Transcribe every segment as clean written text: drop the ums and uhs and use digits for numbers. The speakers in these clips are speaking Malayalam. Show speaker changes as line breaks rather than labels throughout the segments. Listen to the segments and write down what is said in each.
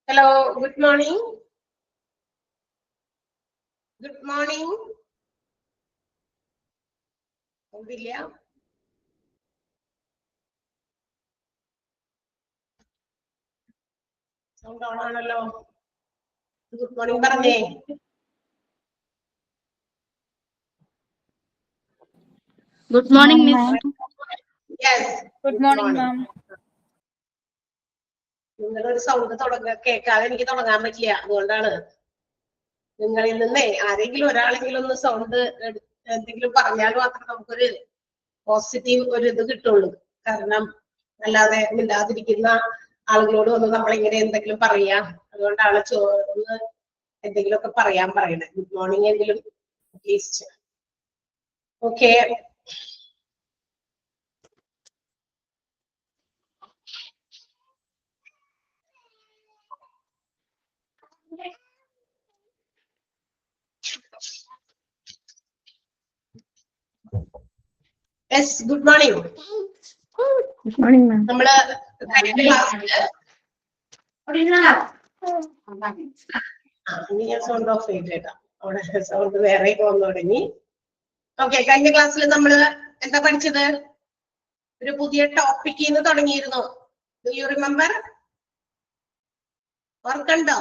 Hello, good morning. Good morning. William. Sound on ആണല്ലോ. Good morning പറഞ്ഞേ.
Good morning, Miss.
Yes.
Good morning, ma'am.
നിങ്ങളൊരു സൗണ്ട് കേൾക്കാതെ എനിക്ക് തുടങ്ങാൻ പറ്റില്ല. അതുകൊണ്ടാണ് നിങ്ങളിൽ നിന്നേ ആരെങ്കിലും ഒരാളെങ്കിലും ഒന്ന് സൗണ്ട് എന്തെങ്കിലും പറഞ്ഞാൽ മാത്രം നമുക്കൊരു പോസിറ്റീവ് ഒരു ഇത് കിട്ടുള്ളൂ. കാരണം അല്ലാതെ മിണ്ടാതിരിക്കുന്ന ആളുകളോട് ഒന്ന് നമ്മളിങ്ങനെ എന്തെങ്കിലും പറയാം. അതുകൊണ്ടാണ് ഒന്ന് എന്തെങ്കിലുമൊക്കെ പറയാൻ പറയണേ. ഗുഡ് മോർണിംഗ് എങ്കിലും at least. Okay. Yes, good morning.
Good morning, ma'am.
നമ്മള് കഴിഞ്ഞ ക്ലാസ്സില് ഞാൻ സൗണ്ട് ഓഫ് ചെയ്തേക്കാം. അവിടെ സൗണ്ട് വേറെ വന്നു തുടങ്ങി. ഓക്കെ, കഴിഞ്ഞ ക്ലാസ്സിൽ നമ്മള് എന്താ പഠിച്ചത്? ഒരു പുതിയ ടോപ്പിക്കിൽ നിന്ന് തുടങ്ങിയിരുന്നു. Do you remember? ഓർക്കണ്ടോ?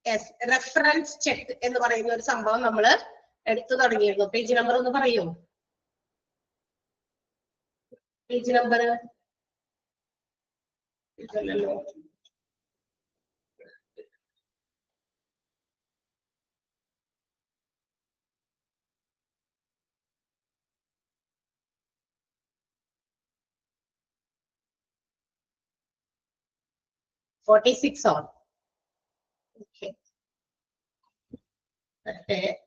യെസ്, റെഫറൻസ് ചെക്ക് എന്ന് പറയുന്ന ഒരു സംഭവം നമ്മള് എടുത്തു തുടങ്ങിയിരുന്നു. പേജ് നമ്പർ ഒന്ന് പറയൂ. പേജ് നമ്പർ ഇതല്ലല്ലോ. on. Okay.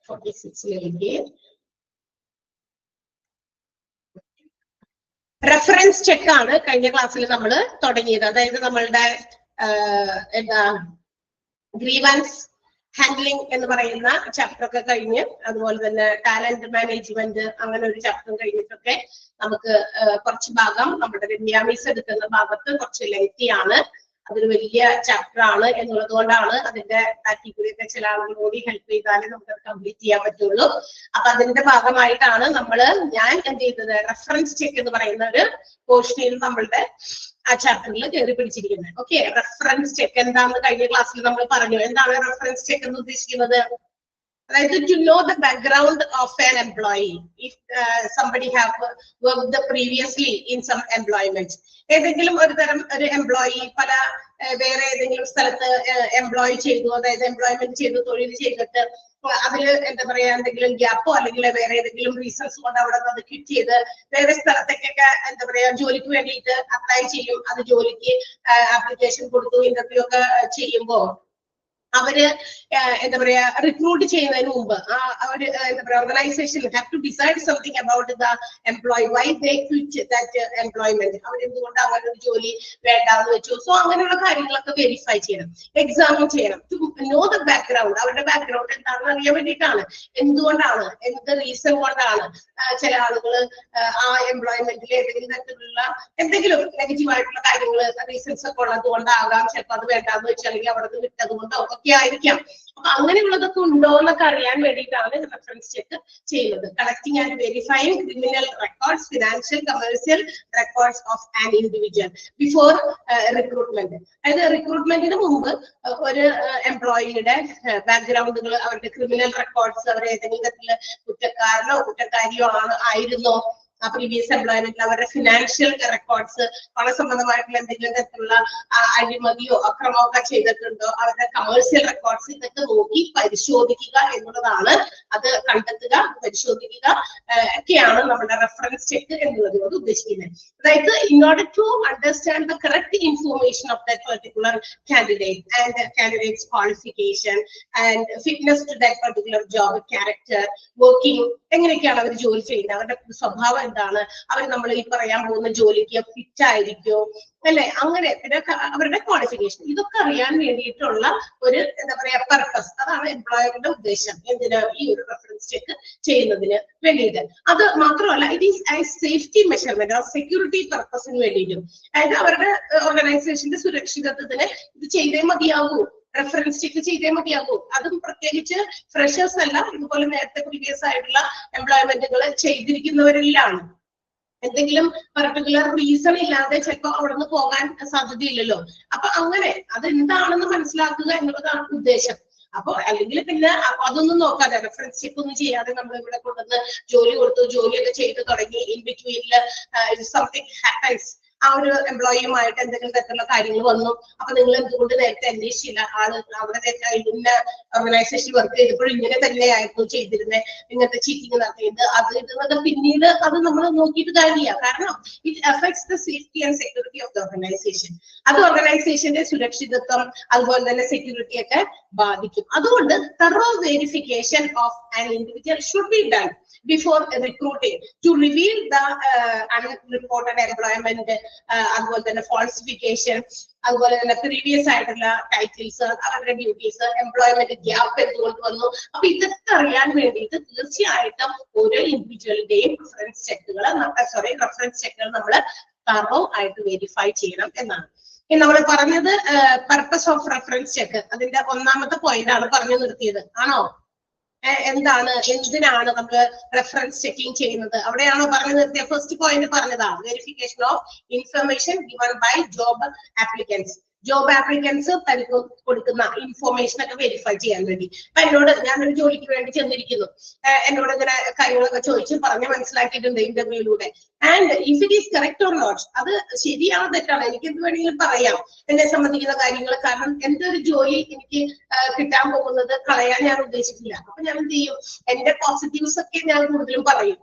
46ലേക്ക് റെഫറൻസ് ചെക്ക് ആണ് കഴിഞ്ഞ ക്ലാസ്സിൽ നമ്മൾ തുടങ്ങിയത്. അതായത് നമ്മളുടെ എന്താ ഗ്രീവൻസ് ഹാൻഡ്ലിംഗ് എന്ന് പറയുന്ന ചാപ്റ്റർ ഒക്കെ കഴിഞ്ഞ്, അതുപോലെ തന്നെ ടാലന്റ് മാനേജ്മെന്റ് അങ്ങനെ ഒരു ചാപ്റ്റർ കഴിഞ്ഞിട്ടൊക്കെ നമുക്ക് കുറച്ച് ഭാഗം നമ്മുടെ രമ്യാമീസ് എടുക്കുന്ന ഭാഗത്ത് കുറച്ച് ലെങ്തി ആണ്. അതൊരു വലിയ ചാപ്റ്റർ ആണ് എന്നുള്ളത് കൊണ്ടാണ് അതിന്റെ കൂടിയൊക്കെ ചില ആളുകൾ കൂടി ഹെൽപ്പ് ചെയ്താലേ നമുക്ക് കംപ്ലീറ്റ് ചെയ്യാൻ പറ്റുള്ളൂ. അപ്പൊ അതിന്റെ ഭാഗമായിട്ടാണ് ഞാൻ എന്ത് ചെയ്തത്, റെഫറൻസ് ചെക്ക് എന്ന് പറയുന്ന ഒരു പോർഷനിൽ നമ്മളുടെ ആ ചാപ്റ്ററിൽ കയറി പിടിച്ചിരിക്കുന്നത്. ഓക്കെ, റെഫറൻസ് ചെക്ക് എന്താണെന്ന് കഴിഞ്ഞ ക്ലാസ്സിൽ നമ്മൾ പറഞ്ഞു. എന്താണ് റെഫറൻസ് ചെക്ക് എന്ന് ഉദ്ദേശിക്കുന്നത്? അതായത് to know the background of an employee if somebody have worked previously in some employment. ഏതെങ്കിലും ഒരു തരം ഒരു എംപ്ലോയി വേറെ ഏതെങ്കിലും സ്ഥലത്ത് എംപ്ലോയ് ചെയ്തു, അതായത് എംപ്ലോയ്മെന്റ് ചെയ്തു, തൊഴിൽ ചെയ്തിട്ട് അതില് എന്താ പറയാ എന്തെങ്കിലും ഗ്യാപ്പോ അല്ലെങ്കിൽ വേറെ ഏതെങ്കിലും റീസൺസ് കൊണ്ട് അവിടെ നിന്ന് ക്വിറ്റ് ചെയ്ത് വേറെ സ്ഥലത്തേക്കൊക്കെ എന്താ പറയാ ജോലിക്ക് വേണ്ടിയിട്ട് അപ്ലൈ ചെയ്യും. അത് ജോലിക്ക് ആപ്ലിക്കേഷൻ കൊടുത്തു, ഇന്റർവ്യൂ ഒക്കെ ചെയ്യുമ്പോ അവര് എന്താ പറയാ റിക്രൂട്ട് ചെയ്യുന്നതിന് മുമ്പ് അവര് എന്താ പറയാ organisation have to decide something about the employee, why they quit that employment. അവരെന്തുകൊണ്ട് അങ്ങനെ ഒരു ജോലി വേണ്ടാന്ന് വെച്ചു. സോ അങ്ങനെയുള്ള കാര്യങ്ങളൊക്കെ വെരിഫൈ ചെയ്യണം, എക്സാമിൻ ചെയ്യണം. ടു നോ ദ ബാക്ക്ഗ്രൗണ്ട്, അവരുടെ ബാക്ക്ഗ്രൗണ്ട് എന്താണെന്ന് അറിയാൻ വേണ്ടിയിട്ടാണ്. എന്തുകൊണ്ടാണ്, എന്ത് റീസൺ കൊണ്ടാണ് ചില ആളുകൾ ആ എംപ്ലോയ്മെന്റിൽ ഏതെങ്കിലും തരത്തിലുള്ള എന്തെങ്കിലും നെഗറ്റീവ് ആയിട്ടുള്ള കാര്യങ്ങൾ റീസൺസ് ഒക്കെ ഉള്ളത് കൊണ്ടാകാം. ചിലപ്പോൾ അത് വേണ്ടാന്ന് വെച്ചാൽ അല്ലെങ്കിൽ അവിടെ നിന്ന് വിട്ടത് കൊണ്ടോ ഒക്കെ ആയിരിക്കാം. അപ്പൊ അങ്ങനെയുള്ളതൊക്കെ ഉണ്ടോ എന്നൊക്കെ അറിയാൻ വേണ്ടിയിട്ടാണ് റെഫറൻസ് ചെക്ക് ചെയ്യുന്നത്. Collecting and verifying criminal records, financial, commercial records of an individual before recruitment. അതായത് റിക്രൂട്ട്മെന്റിന് മുമ്പ് ഒരു എംപ്ലോയിയുടെ ബാക്ക്ഗ്രൗണ്ടുകൾ, അവരുടെ ക്രിമിനൽ റെക്കോർഡ്സ്, അവർ ഏതെങ്കിലും തരത്തില് കുറ്റക്കാരനോ കുറ്റക്കാരിയോ ആയിരുന്നോ, ആ പ്രീവിയസ് എംപ്ലോയ്മെന്റിൽ അവരുടെ ഫിനാൻഷ്യൽ റെക്കോർഡ്സ്, പണസംബന്ധമായിട്ടുള്ള എന്തെങ്കിലും തരത്തിലുള്ള അഴിമതിയോ അക്രമമോ ഒക്കെ ചെയ്തിട്ടുണ്ടോ, അവരുടെ കമേഴ്സ്യൽ റെക്കോർഡ്സ്, ഇതൊക്കെ നോക്കി പരിശോധിക്കുക എന്നുള്ളതാണ്. അത് കണ്ടെത്തുക, പരിശോധിക്കുക ഒക്കെയാണ് നമ്മുടെ റെഫറൻസ് ചെക്ക് എന്നുള്ളതിനോട് ഉദ്ദേശിക്കുന്നത്. അതായത് in order to understand the correct information of that particular candidate and the candidate's qualification and fitness to that particular job, character, working, എങ്ങനെയൊക്കെയാണ് അവർ ജോലി ചെയ്യുന്നത്, അവരുടെ സ്വഭാവം എന്താണ്, അവർ നമ്മൾ ഈ പറയാൻ പോകുന്ന ജോലിക്ക് ഫിറ്റ് ആയിരിക്കോ അല്ലെ, അങ്ങനെ പിന്നെ അവരുടെ ക്വാളിഫിക്കേഷൻ, ഇതൊക്കെ അറിയാൻ വേണ്ടിയിട്ടുള്ള ഒരു എന്താ പറയാ പർപ്പസ്. അതാണ് എംപ്ലോയറുടെ ഉദ്ദേശം എന്തിന്, ഈ ഒരു റെഫറൻസ് ചെക്ക് ചെയ്യുന്നതിന് വേണ്ടിയിട്ട്. അത് മാത്രമല്ല, it is I safety measurement, ആ സെക്യൂരിറ്റി പർപ്പസിന് വേണ്ടിയിട്ടും, അതായത് അവരുടെ ഓർഗനൈസേഷന്റെ സുരക്ഷിതത്വത്തിന് ഇത് ചെയ്തേ മതിയാകൂ, റെഫറൻസ് ചെക്ക് ചെയ്തേ മതിയാകൂ. അതും പ്രത്യേകിച്ച് ഫ്രഷേഴ്സ് അല്ല, ഇതുപോലെ നേരത്തെ പ്രീവിയസ് ആയിട്ടുള്ള എംപ്ലോയ്മെന്റുകൾ ചെയ്തിരിക്കുന്നവരിലാണ്. എന്തെങ്കിലും പർട്ടിക്കുലർ റീസൺ ഇല്ലാതെ ചിലപ്പോൾ അവിടെ നിന്ന് പോകാൻ സാധ്യതയില്ലല്ലോ. അപ്പൊ അങ്ങനെ അതെന്താണെന്ന് മനസ്സിലാക്കുക എന്നുള്ളതാണ് ഉദ്ദേശം. അപ്പൊ അല്ലെങ്കിൽ പിന്നെ അതൊന്നും നോക്കാതെ റെഫറൻസ് ചെക്ക് ഒന്നും ചെയ്യാതെ നമ്മൾ ഇവിടെ കൊണ്ടുവന്ന് ജോലി കൊടുത്തു, ജോലിയൊക്കെ ചെയ്ത് തുടങ്ങി, ഇൻ ബിറ്റ്വീനിൽ സംതിങ് ഹാപ്പൻസ്, ആ ഒരു എംപ്ലോയിയുമായിട്ട് എന്തെങ്കിലും തരത്തിലുള്ള കാര്യങ്ങൾ വന്നു, അപ്പൊ നിങ്ങൾ എന്തുകൊണ്ട് നേരത്തെ അന്വേഷിച്ചില്ല, ആള് അവിടെ ഇന്ന ഓർഗനൈസേഷൻ വർക്ക് ചെയ്തപ്പോഴും ഇങ്ങനെ തന്നെയായിരുന്നു ചെയ്തിരുന്നത്, ഇങ്ങനത്തെ ചീറ്റിംഗ് നടത്തിയത്, അത് ഇതെന്നൊക്കെ പിന്നീട് അത് നമ്മൾ നോക്കിയിട്ട് കാര്യമില്ല. കാരണം it affects the safety and security of the organisation. അത് ഓർഗനൈസേഷന്റെ സുരക്ഷിതത്വം അതുപോലെ തന്നെ സെക്യൂരിറ്റി ഒക്കെ ബാധിക്കും. അതുകൊണ്ട് thorough verification of an individual should be done before recruiting to reveal the unreported employment, അതുപോലെ തന്നെ falsification, അതുപോലെ തന്നെ പ്രീവിയസ് ആയിട്ടുള്ള ടൈറ്റിൽസ്, അവരുടെ ഡ്യൂട്ടീസ്, എംപ്ലോയ്മെന്റ് ഗ്യാപ്പ് എന്തുകൊണ്ട് വന്നു. അപ്പൊ ഇതൊക്കെ അറിയാൻ വേണ്ടിയിട്ട് തീർച്ചയായിട്ടും ഓരോ ഇൻഡിവിജ്വലിന്റെയും റെഫറൻസ് ചെക്കുകൾ നമ്മൾ തറോ ആയിട്ട് വെരിഫൈ ചെയ്യണം എന്നാണ്. നമ്മൾ പറഞ്ഞത് പർപ്പസ് ഓഫ് റെഫറൻസ് ചെക്ക്, അതിന്റെ ഒന്നാമത്തെ പോയിന്റ് ആണ് പറഞ്ഞു നിർത്തിയത്, ആണോ? എന്താണ്, എന്തിനാണ് നമ്മൾ റെഫറൻസ് ചെക്കിങ് ചെയ്യുന്നത്, അവിടെയാണോ പറഞ്ഞു നിർത്തിയ? ഫസ്റ്റ് പോയിന്റ് പറഞ്ഞതാണ് verification of information given by job applicants. Job applicants തനിക്ക് കൊടുക്കുന്ന ഇൻഫോർമേഷൻ ഒക്കെ വെരിഫൈ ചെയ്യാൻ വേണ്ടി. അപ്പൊ എന്നോട്, ഞാനൊരു ജോലിക്ക് വേണ്ടി ചെന്നിരിക്കുന്നു, എന്നോട് ഇങ്ങനെ കാര്യങ്ങളൊക്കെ ചോദിച്ച് പറഞ്ഞ് മനസ്സിലാക്കിയിട്ടുണ്ട് ഇന്റർവ്യൂയിലൂടെ. And if it is correct or not, അത് ശരിയാണോ തെറ്റാണോ, എനിക്ക് എന്ത് വേണമെങ്കിലും പറയാം എന്നെ സംബന്ധിക്കുന്ന കാര്യങ്ങൾ. കാരണം എന്റെ ഒരു ജോലി എനിക്ക് കിട്ടാൻ പോകുന്നത് കളയാൻ ഞാൻ ഉദ്ദേശിക്കില്ല. അപ്പൊ ഞാൻ എന്ത് ചെയ്യും, എന്റെ പോസിറ്റീവ്സ് ഒക്കെ ഞാൻ കൂടുതലും പറയും.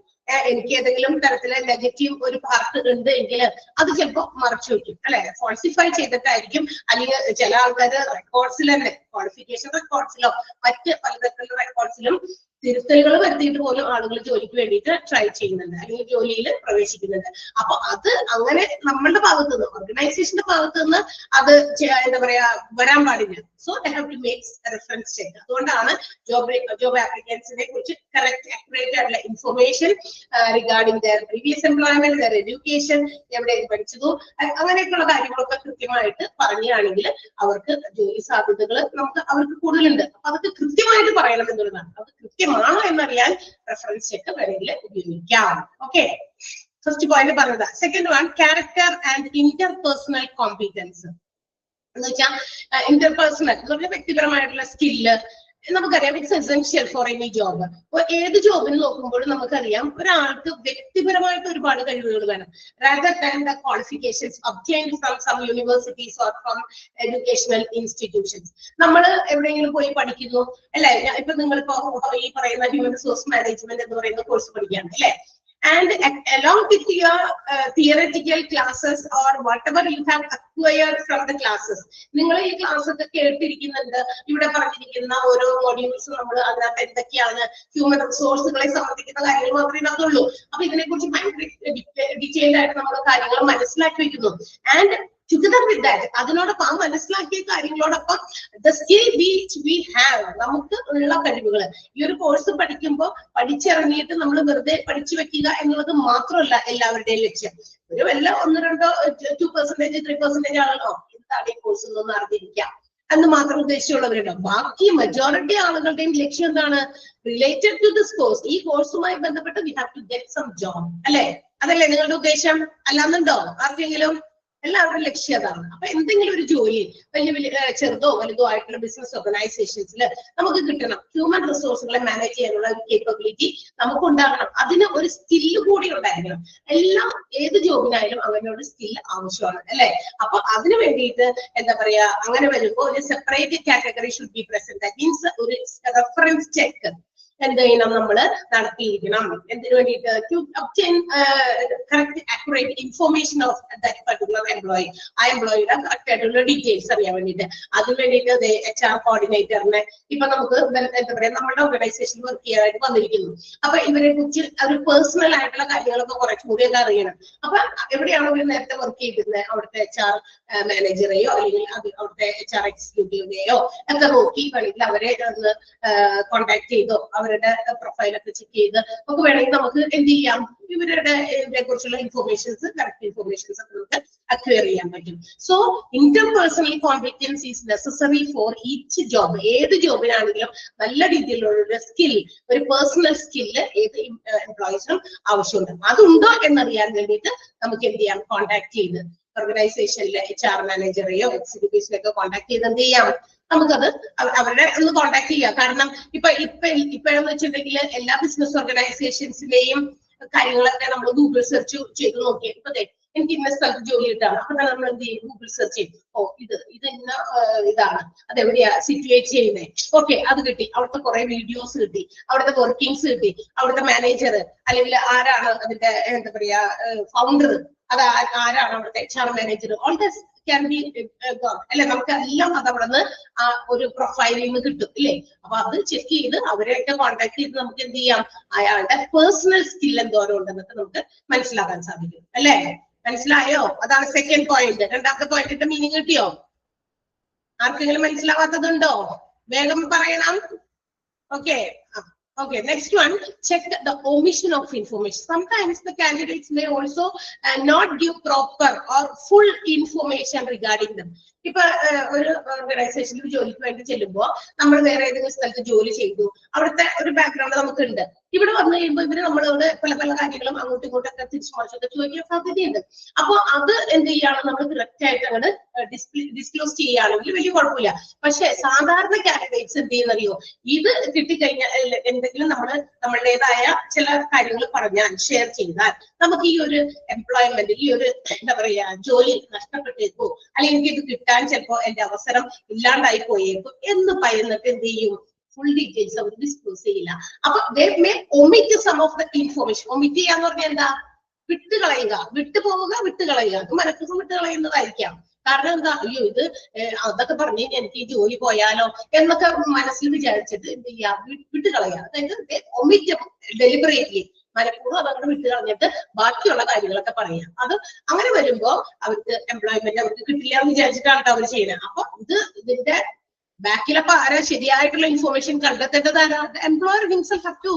എനിക്ക് ഏതെങ്കിലും തരത്തിലെ നെഗറ്റീവ് ഒരു പാർട്ട് ഉണ്ട് എങ്കിൽ അത് ചിലപ്പോൾ മറച്ചു വെക്കും, അല്ലെ, ഫോൾസിഫൈ ചെയ്തിട്ടായിരിക്കും. അല്ലെങ്കിൽ ചില ആൾക്കാർ റെക്കോർഡ്സിൽ തന്നെ, ക്വാളിഫിക്കേഷൻ റെക്കോർഡ്സിലോ മറ്റ് പലതരത്തിലുള്ള റെക്കോർഡ്സിലും തിരുത്തലുകൾ വരുത്തിയിട്ട് പോലും ആളുകൾ ജോലിക്ക് വേണ്ടിയിട്ട് ട്രൈ ചെയ്യുന്നുണ്ട്, അല്ലെങ്കിൽ ജോലിയിൽ പ്രവേശിക്കുന്നുണ്ട്. അപ്പൊ അത് അങ്ങനെ നമ്മളുടെ ഭാഗത്തു നിന്ന്, ഓർഗനൈസേഷന്റെ ഭാഗത്തു നിന്ന് അത് എന്താ പറയാ വരാൻ പാടില്ല. So they have to make reference check. അതുകൊണ്ടാണ് ജോബ് ആപ്ലിക്കൻസിനെ കുറിച്ച് കറക്റ്റ് അക്യുറേറ്റ് ആയിട്ടുള്ള information regarding their previous employment, their education, എവിടെ പഠിച്ചതോ അങ്ങനെയൊക്കെയുള്ള കാര്യങ്ങളൊക്കെ കൃത്യമായിട്ട് പറയുകയാണെങ്കിൽ അവർക്ക് ജോലി സാധ്യതകൾ അവർക്ക് കൂടുതലുണ്ട്. അപ്പൊ അതൊക്കെ കൃത്യമായിട്ട് പറയണം എന്നുള്ളതാണ്. അത് കൃത്യമാണോ എന്നറിയാൻ റെഫറൻസ് ചെക്ക് വേണമെങ്കിൽ ഉപയോഗിക്കാം. ഓക്കെ, ഫസ്റ്റ് പോയിന്റ് പറഞ്ഞത്. Second one, character and interpersonal competence എന്ന് വെച്ചാൽ ഇന്റർപേഴ്സണൽ എന്ന് പറഞ്ഞാൽ വ്യക്തിപരമായിട്ടുള്ള സ്കില്ല്. നമുക്കറിയാം it's essential for any job. അപ്പൊ ഏത് ജോബിന് നോക്കുമ്പോഴും നമുക്കറിയാം ഒരാൾക്ക് വ്യക്തിപരമായിട്ട് ഒരുപാട് കഴിവുകൾ വേണം. rather than the qualifications obtained from some universities or from educational institutions. നമ്മൾ എവിടെയെങ്കിലും പോയി പഠിക്കുന്നു അല്ലെ, ഇപ്പൊ നിങ്ങളിപ്പോ ഈ പറയുന്ന ഹ്യൂമൻ റിസോഴ്സ് മാനേജ്മെന്റ് എന്ന് പറയുന്ന കോഴ്സ് പഠിക്കുകയാണ് അല്ലെ, and along with your theoretical classes or whatever you have acquired from the classes, നിങ്ങൾ ഈ ക്ലാസ് ഒക്കെ കേട്ടിരിക്കുന്നുണ്ട്. ഇവിടെ പറഞ്ഞിരിക്കുന്ന ഓരോ മോഡ്യൂൾസും നമ്മൾ അതിനകത്ത് എന്തൊക്കെയാണ് ഹ്യൂമൻ റിസോഴ്സുകളെ സംബന്ധിക്കുന്ന കാര്യങ്ങൾ മാത്രമേ ഇതിനകത്തുള്ളൂ. അപ്പൊ ഇതിനെ കുറിച്ച് ഭയങ്കര ഡീറ്റെയിൽഡ് ആയിട്ട് നമ്മൾ കാര്യങ്ങൾ മനസ്സിലാക്കി വെക്കുന്നു. ആൻഡ് together with that, അതിനോടൊപ്പം ആ മനസ്സിലാക്കിയ കാര്യങ്ങളോടൊപ്പം the skill which we have, നമുക്ക് ഉള്ള കഴിവുകൾ. ഈ ഒരു കോഴ്സ് പഠിക്കുമ്പോൾ പഠിച്ചിറങ്ങിയിട്ട് നമ്മൾ വെറുതെ പഠിച്ചു വെക്കുക എന്നുള്ളത് മാത്രമല്ല എല്ലാവരുടെയും ലക്ഷ്യം. ഒരു വല്ല 1-2% 3% ആളുകളോ എന്താണ് ഈ കോഴ്സ് എന്നൊന്ന് അറിഞ്ഞിരിക്കാം എന്ന് മാത്രം ഉദ്ദേശിച്ചുള്ളവരുണ്ടോ. ബാക്കി മെജോറിറ്റി ആളുകളുടെയും ലക്ഷ്യം എന്താണ്? റിലേറ്റഡ് ടു ദിസ് കോഴ്സ്, ഈ കോഴ്സുമായി ബന്ധപ്പെട്ട് we have to get some job, അല്ലെ? അതല്ലേ നിങ്ങളുടെ ഉദ്ദേശം? അല്ലാന്നുണ്ടോ ആർക്കെങ്കിലും? എല്ലാവരുടെ ലക്ഷ്യം അതാണ്. അപ്പൊ എന്തെങ്കിലും ഒരു ജോലി വലിയ ചെറുതോ വലുതോ ആയിട്ടുള്ള ബിസിനസ് ഓർഗനൈസേഷൻസിൽ നമുക്ക് കിട്ടണം. ഹ്യൂമൻ റിസോഴ്സുകളെ മാനേജ് ചെയ്യാനുള്ള കേപ്പബിലിറ്റി നമുക്ക് ഉണ്ടാകണം. അതിന് ഒരു സ്കില്ല് കൂടി ഉണ്ടായിരിക്കണം. എല്ലാം ഏത് ജോബിനായാലും അവനോട് സ്കില്ല് ആവശ്യമാണ് അല്ലെ. അപ്പൊ അതിന് വേണ്ടിയിട്ട് എന്താ പറയാ, അങ്ങനെ വരുമ്പോൾ ഒരു separate category should be present. That means ഒരു റെഫറൻസ് ചെക്ക്, എന്ത് ചെയ്യണം, നമ്മള് നടത്തിയിരിക്കണം. എന്തിനു വേണ്ടിയിട്ട്? To obtain correct accurate information of that particular employee. ആ എംപ്ലോയിയുടെ കറക്റ്റ് ആയിട്ടുള്ള ഡീറ്റെയിൽസ് അറിയാൻ വേണ്ടിയിട്ട്. അതിന് വേണ്ടിയിട്ട് HR കോർഡിനേറ്ററിനെ ഇപ്പൊ നമുക്ക് എന്താ പറയാ, നമ്മുടെ ഓർഗനൈസേഷനിൽ വർക്ക് ചെയ്യാനായിട്ട് വന്നിരിക്കുന്നു. അപ്പൊ ഇവരെ കുറിച്ച് ഒരു പേഴ്സണൽ ആയിട്ടുള്ള കാര്യങ്ങളൊക്കെ കുറച്ചുകൂടി ഒക്കെ അറിയണം. അപ്പൊ എവിടെയാണോ ഇവർ നേരത്തെ വർക്ക് ചെയ്തിരുന്നത്, അവിടുത്തെ HR മാനേജറെയോ അല്ലെങ്കിൽ അവിടുത്തെ HR എക്സിക്യൂട്ടീവിനെയോ ഒക്കെ നോക്കി വേണമെങ്കിൽ അവരെ ഒന്ന് കോണ്ടാക്ട് ചെയ്തോ അവരുടെ പ്രൊഫൈലൊക്കെ ചെക്ക് ചെയ്ത് ഒക്കെ വേണമെങ്കിൽ നമുക്ക് എന്ത് ചെയ്യാം, ഇവരുടെ ഇതിനെ കുറിച്ചുള്ള ഇൻഫോർമേഷൻസ്, കറക്റ്റ് ഇൻഫോർമേഷൻസ് ഒക്കെ നമുക്ക് അക്വയർ ചെയ്യാൻ പറ്റും. So interpersonal competence is necessary for each job. ഏത് ജോബിനാണെങ്കിലും നല്ല രീതിയിലുള്ള ഒരു സ്കിൽ, ഒരു പേഴ്സണൽ സ്കില്ല് ഏത് എംപ്ലോയീസിനും ആവശ്യമുണ്ട്. അതുണ്ടോ എന്നറിയാൻ വേണ്ടിയിട്ട് നമുക്ക് എന്ത് ചെയ്യാം, കോണ്ടാക്ട് ചെയ്ത് ഓർഗനൈസേഷനിലെ HR മാനേജറെയോ എക്സിക്യൂട്ടീവ്സിനെയൊക്കെ കോണ്ടാക്ട് ചെയ്ത് എന്ത് ചെയ്യാം, നമുക്കത് അവരുടെ ഒന്ന് കോണ്ടാക്ട് ചെയ്യാം. കാരണം ഇപ്പോഴെന്ന് വെച്ചിട്ടുണ്ടെങ്കിൽ എല്ലാ ബിസിനസ് ഓർഗനൈസേഷൻസിലെയും കാര്യങ്ങളൊക്കെ നമ്മൾ ഗൂഗിൾ സെർച്ച് ചെയ്ത് നോക്കിയാൽ ഇപ്പൊ എനിക്ക് ഇന്ന സ്ഥലത്ത് ജോലി കിട്ടാണ്. അപ്പൊ നമ്മൾ എന്ത് ചെയ്യും, ഗൂഗിൾ സെർച്ച് ചെയ്യും. ഓ ഇത് ഇന്ന ഇതാണ്, അതെവിടെയാ സിറ്റുവേറ്റ് ചെയ്യുന്നത്, ഓക്കെ അത് കിട്ടി. അവിടുത്തെ കുറെ വീഡിയോസ് കിട്ടി, അവിടുത്തെ വർക്കിങ്സ് കിട്ടി, അവിടുത്തെ മാനേജർ അല്ലെങ്കിൽ ആരാണ് അതിന്റെ എന്താ പറയാ ഫൗണ്ടർ, അത് ആരാണ് അവിടുത്തെ HR manager, all this can be അല്ലെ, നമുക്ക് എല്ലാം അത് അവിടെ നിന്ന് ആ ഒരു പ്രൊഫൈലിൽ നിന്ന് കിട്ടും ഇല്ലേ. അപ്പൊ അത് ചെക്ക് ചെയ്ത് അവരെയൊക്കെ കോണ്ടാക്ട് ചെയ്ത് നമുക്ക് എന്ത് ചെയ്യാം, അയാളുടെ പേഴ്സണൽ സ്കിൽ എന്തോരം ഉണ്ടെന്നൊക്കെ നമുക്ക് മനസ്സിലാക്കാൻ സാധിക്കും അല്ലെ. മനസ്സിലായോ? അതാണ് സെക്കൻഡ് പോയിന്റ്. രണ്ടാമത്തെ പോയിന്റിന്റെ മീനിങ് കിട്ടിയോ? ആർക്കെങ്കിലും മനസ്സിലാവാത്തതുണ്ടോ? വേഗം പറയണം. Okay. Okay, next one, check the omission of information. Sometimes the candidates may also not give proper or full information regarding them. ഇപ്പൊ ഒരു ഓർഗനൈസേഷനിൽ ജോലിക്ക് വേണ്ടി ചെല്ലുമ്പോ നമ്മൾ വേറെ ഏതെങ്കിലും സ്ഥലത്ത് ജോലി ചെയ്തു, അവിടുത്തെ ഒരു ബാക്ക്ഗ്രൗണ്ട് നമുക്കുണ്ട്. ഇവിടെ വന്നു കഴിയുമ്പോൾ ഇവര് നമ്മളോട് പല പല കാര്യങ്ങളും അങ്ങോട്ടും ഇങ്ങോട്ടൊക്കെ തിരിച്ചു മറിച്ചൊക്കെ ചോദിക്കാൻ സാധ്യതയുണ്ട്. അപ്പൊ അത് എന്ത് ചെയ്യാണ്, നമ്മൾ കറക്റ്റ് ആയിട്ട് അങ്ങോട്ട് ഡിസ്ക്ലോസ് ചെയ്യുകയാണെങ്കിൽ വലിയ കുഴപ്പമില്ല. പക്ഷെ സാധാരണ കാൻഡിഡേറ്റ്സ് എന്ത് ചെയ്യുന്നറിയോ, ഇത് കിട്ടിക്കഴിഞ്ഞാൽ എന്തെങ്കിലും നമ്മളുടേതായ ചില കാര്യങ്ങൾ പറഞ്ഞാൽ ഷെയർ ചെയ്താൽ നമുക്ക് ഈ ഒരു എംപ്ലോയ്മെന്റ്, ഈ ഒരു എന്താ പറയാ ജോലി നഷ്ടപ്പെട്ടേക്കോ, അല്ലെങ്കിൽ ഇത് കിട്ടാൻ ചിലപ്പോ എന്റെ അവസരം ഇല്ലാണ്ടായി പോയേക്കും എന്ന് പറയുന്നിട്ട് എന്ത് ചെയ്യും, ഫുൾ ഡീറ്റെയിൽസ് അവർ ഡിസ്ക്ലോസ് ചെയ്യില്ല. അപ്പൊ they may omit some of the information. Omit ചെയ്യാന്ന് പറഞ്ഞാൽ എന്താ, വിട്ടുകളയുക, വിട്ടുപോവുക, വിട്ടുകളയുക. അത് മനഃപൂർവ്വം വിട്ടുകളയുന്നതായിരിക്കാം. കാരണം എന്താ, അയ്യോ ഇത് അതൊക്കെ പറഞ്ഞു എനിക്ക് ഈ ജോലി പോയാലോ എന്നൊക്കെ മനസ്സിൽ വിചാരിച്ചിട്ട് എന്ത് ചെയ്യാ, വിട്ടുകളയുക. അതായത് ഒമിറ്റ് ഡെലിബറേറ്റ്ലി, മനഃപൂർവ്വം അതങ്ങനെ വിട്ട് കളഞ്ഞിട്ട് ബാക്കിയുള്ള കാര്യങ്ങളൊക്കെ പറയാം. അത് അങ്ങനെ വരുമ്പോ അവർക്ക് എംപ്ലോയ്മെന്റ് അവർക്ക് കിട്ടില്ല എന്ന് വിചാരിച്ചിട്ടാണ് അവർ ചെയ്യുന്നത്. അപ്പൊ ഇതിന്റെ ബാക്കിലപ്പോ ആരാ ശരിയായിട്ടുള്ള ഇൻഫോർമേഷൻ കണ്ടെത്തേണ്ടത് ആരാ? Employer himself have to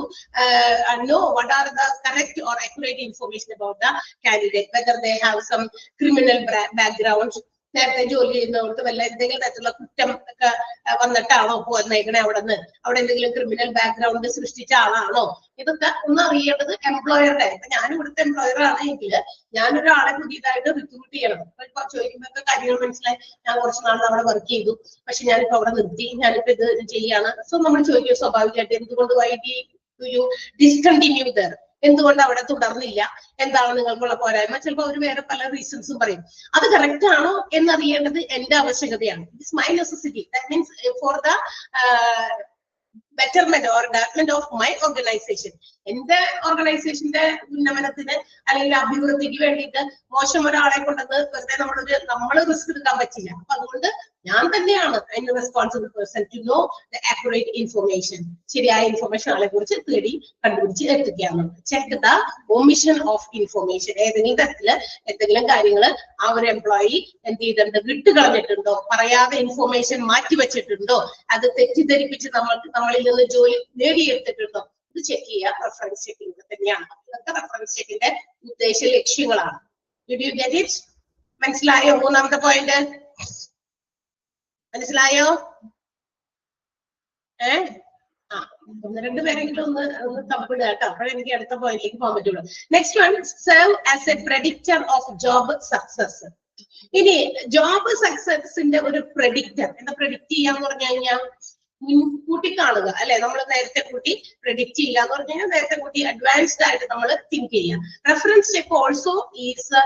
know what are the correct or accurate information about the candidate, whether they have some criminal background, നേരത്തെ ജോലി ചെയ്യുന്നവർക്ക് വല്ല എന്തെങ്കിലും തരത്തിലുള്ള കുറ്റം ഒക്കെ വന്നിട്ടാണോ പോന്നേക്കണേ, അവിടെ എന്തെങ്കിലും ക്രിമിനൽ ബാക്ക്ഗ്രൗണ്ട് സൃഷ്ടിച്ച ആളാണോ, ഇതൊക്കെ ഒന്ന് അറിയേണ്ടത് എംപ്ലോയറുടെ. ഇപ്പൊ ഞാൻ ഇവിടുത്തെ എംപ്ലോയർ ആണെങ്കിൽ ഞാനൊരാളെ പുതിയതായിട്ട് റിക്രൂട്ട് ചെയ്യണം. ഇപ്പൊ ചോദിക്കുമ്പോഴൊക്കെ കാര്യങ്ങൾ മനസ്സിലായി, ഞാൻ കുറച്ച് നാൾ അവിടെ വർക്ക് ചെയ്തു, പക്ഷെ ഞാനിപ്പോ അവിടെ നിർത്തി, ഞാനിപ്പോ ഇത് ചെയ്യാണ്. സോ നമ്മൾ ചോദിക്കും സ്വാഭാവികമായിട്ട്, എന്തുകൊണ്ട് ഡിസ്കണ്ടിന്യൂ ദർ, എന്തുകൊണ്ട് അവിടെ തുടർന്നില്ല, എന്താണ് നിങ്ങൾക്കുള്ള പോരായ്മ? ചിലപ്പോൾ അവർ വേറെ പല റീസൺസും പറയും. അത് കറക്റ്റ് ആണോ എന്നറിയേണ്ടത് എന്റെ ആവശ്യകതയാണ്. It's my necessity. That means for the betterment or development of my organization. എന്റെ ഓർഗനൈസേഷന്റെ ഉന്നമനത്തിന് അല്ലെങ്കിൽ അഭിവൃദ്ധിക്ക് വേണ്ടിയിട്ട് മോശം ഒരാളെ കൊണ്ടത് വെറുതെ നമ്മൾ റിസ്ക് എടുക്കാൻ പറ്റില്ല. അപ്പൊ അതുകൊണ്ട് ഞാൻ തന്നെയാണ് അതിന് responsible person to know the accurate information. ശരിയായ ഇൻഫർമേഷൻ ആളെ കുറിച്ച് തേടി കണ്ടുപിടിച്ച് എത്തിക്കാന്നുണ്ട്. Check the omission of information. ഏതെങ്കിലും തരത്തില് എന്തെങ്കിലും കാര്യങ്ങൾ ആ ഒരു എംപ്ലോയി എന്ത് ചെയ്തിട്ടുണ്ട്, വിട്ടുകളഞ്ഞിട്ടുണ്ടോ, പറയാതെ ഇൻഫർമേഷൻ മാറ്റിവെച്ചിട്ടുണ്ടോ, അത് തെറ്റിദ്ധരിപ്പിച്ച് നമ്മളിൽ നിന്ന് ജോലി നേടിയെടുത്തിട്ടുണ്ടോ, ഇത് ചെക്ക് ചെയ്യുക. റെഫറൻസ് ചെക്കിംഗ് തന്നെയാണ്. ഇതൊക്കെ റെഫറൻസ് ചെക്കിന്റെ ഉദ്ദേശ ലക്ഷ്യങ്ങളാണ്. Did you get it? മനസ്സിലായോ? മൂന്നാമത്തെ പോയിന്റ് മനസ്സിലായോ? ഒന്ന് രണ്ടുപേരെങ്കിലും ഒന്ന് തപ്പിടുക കേട്ടോ, അപ്പോഴേ എനിക്ക് അടുത്ത പോയിന്റിലേക്ക് പോകാൻ പറ്റുള്ളൂ. Next one, serve as a predictor of job success. ഇനി ജോബ് സക്സസിന്റെ ഒരു പ്രെഡിക്റ്റർ, എന്താ പ്രെഡിക്റ്റ് ചെയ്യാന്ന് പറഞ്ഞു കഴിഞ്ഞാൽ, മുൻകൂട്ടി കാണുക അല്ലെ, നമ്മൾ നേരത്തെ കൂട്ടി പ്രെഡിക്റ്റ് ചെയ്യുക എന്ന് പറഞ്ഞു കഴിഞ്ഞാൽ നേരത്തെ കൂട്ടി അഡ്വാൻസ്ഡ് ആയിട്ട് നമ്മൾ തിങ്ക് ചെയ്യുക. Reference check also is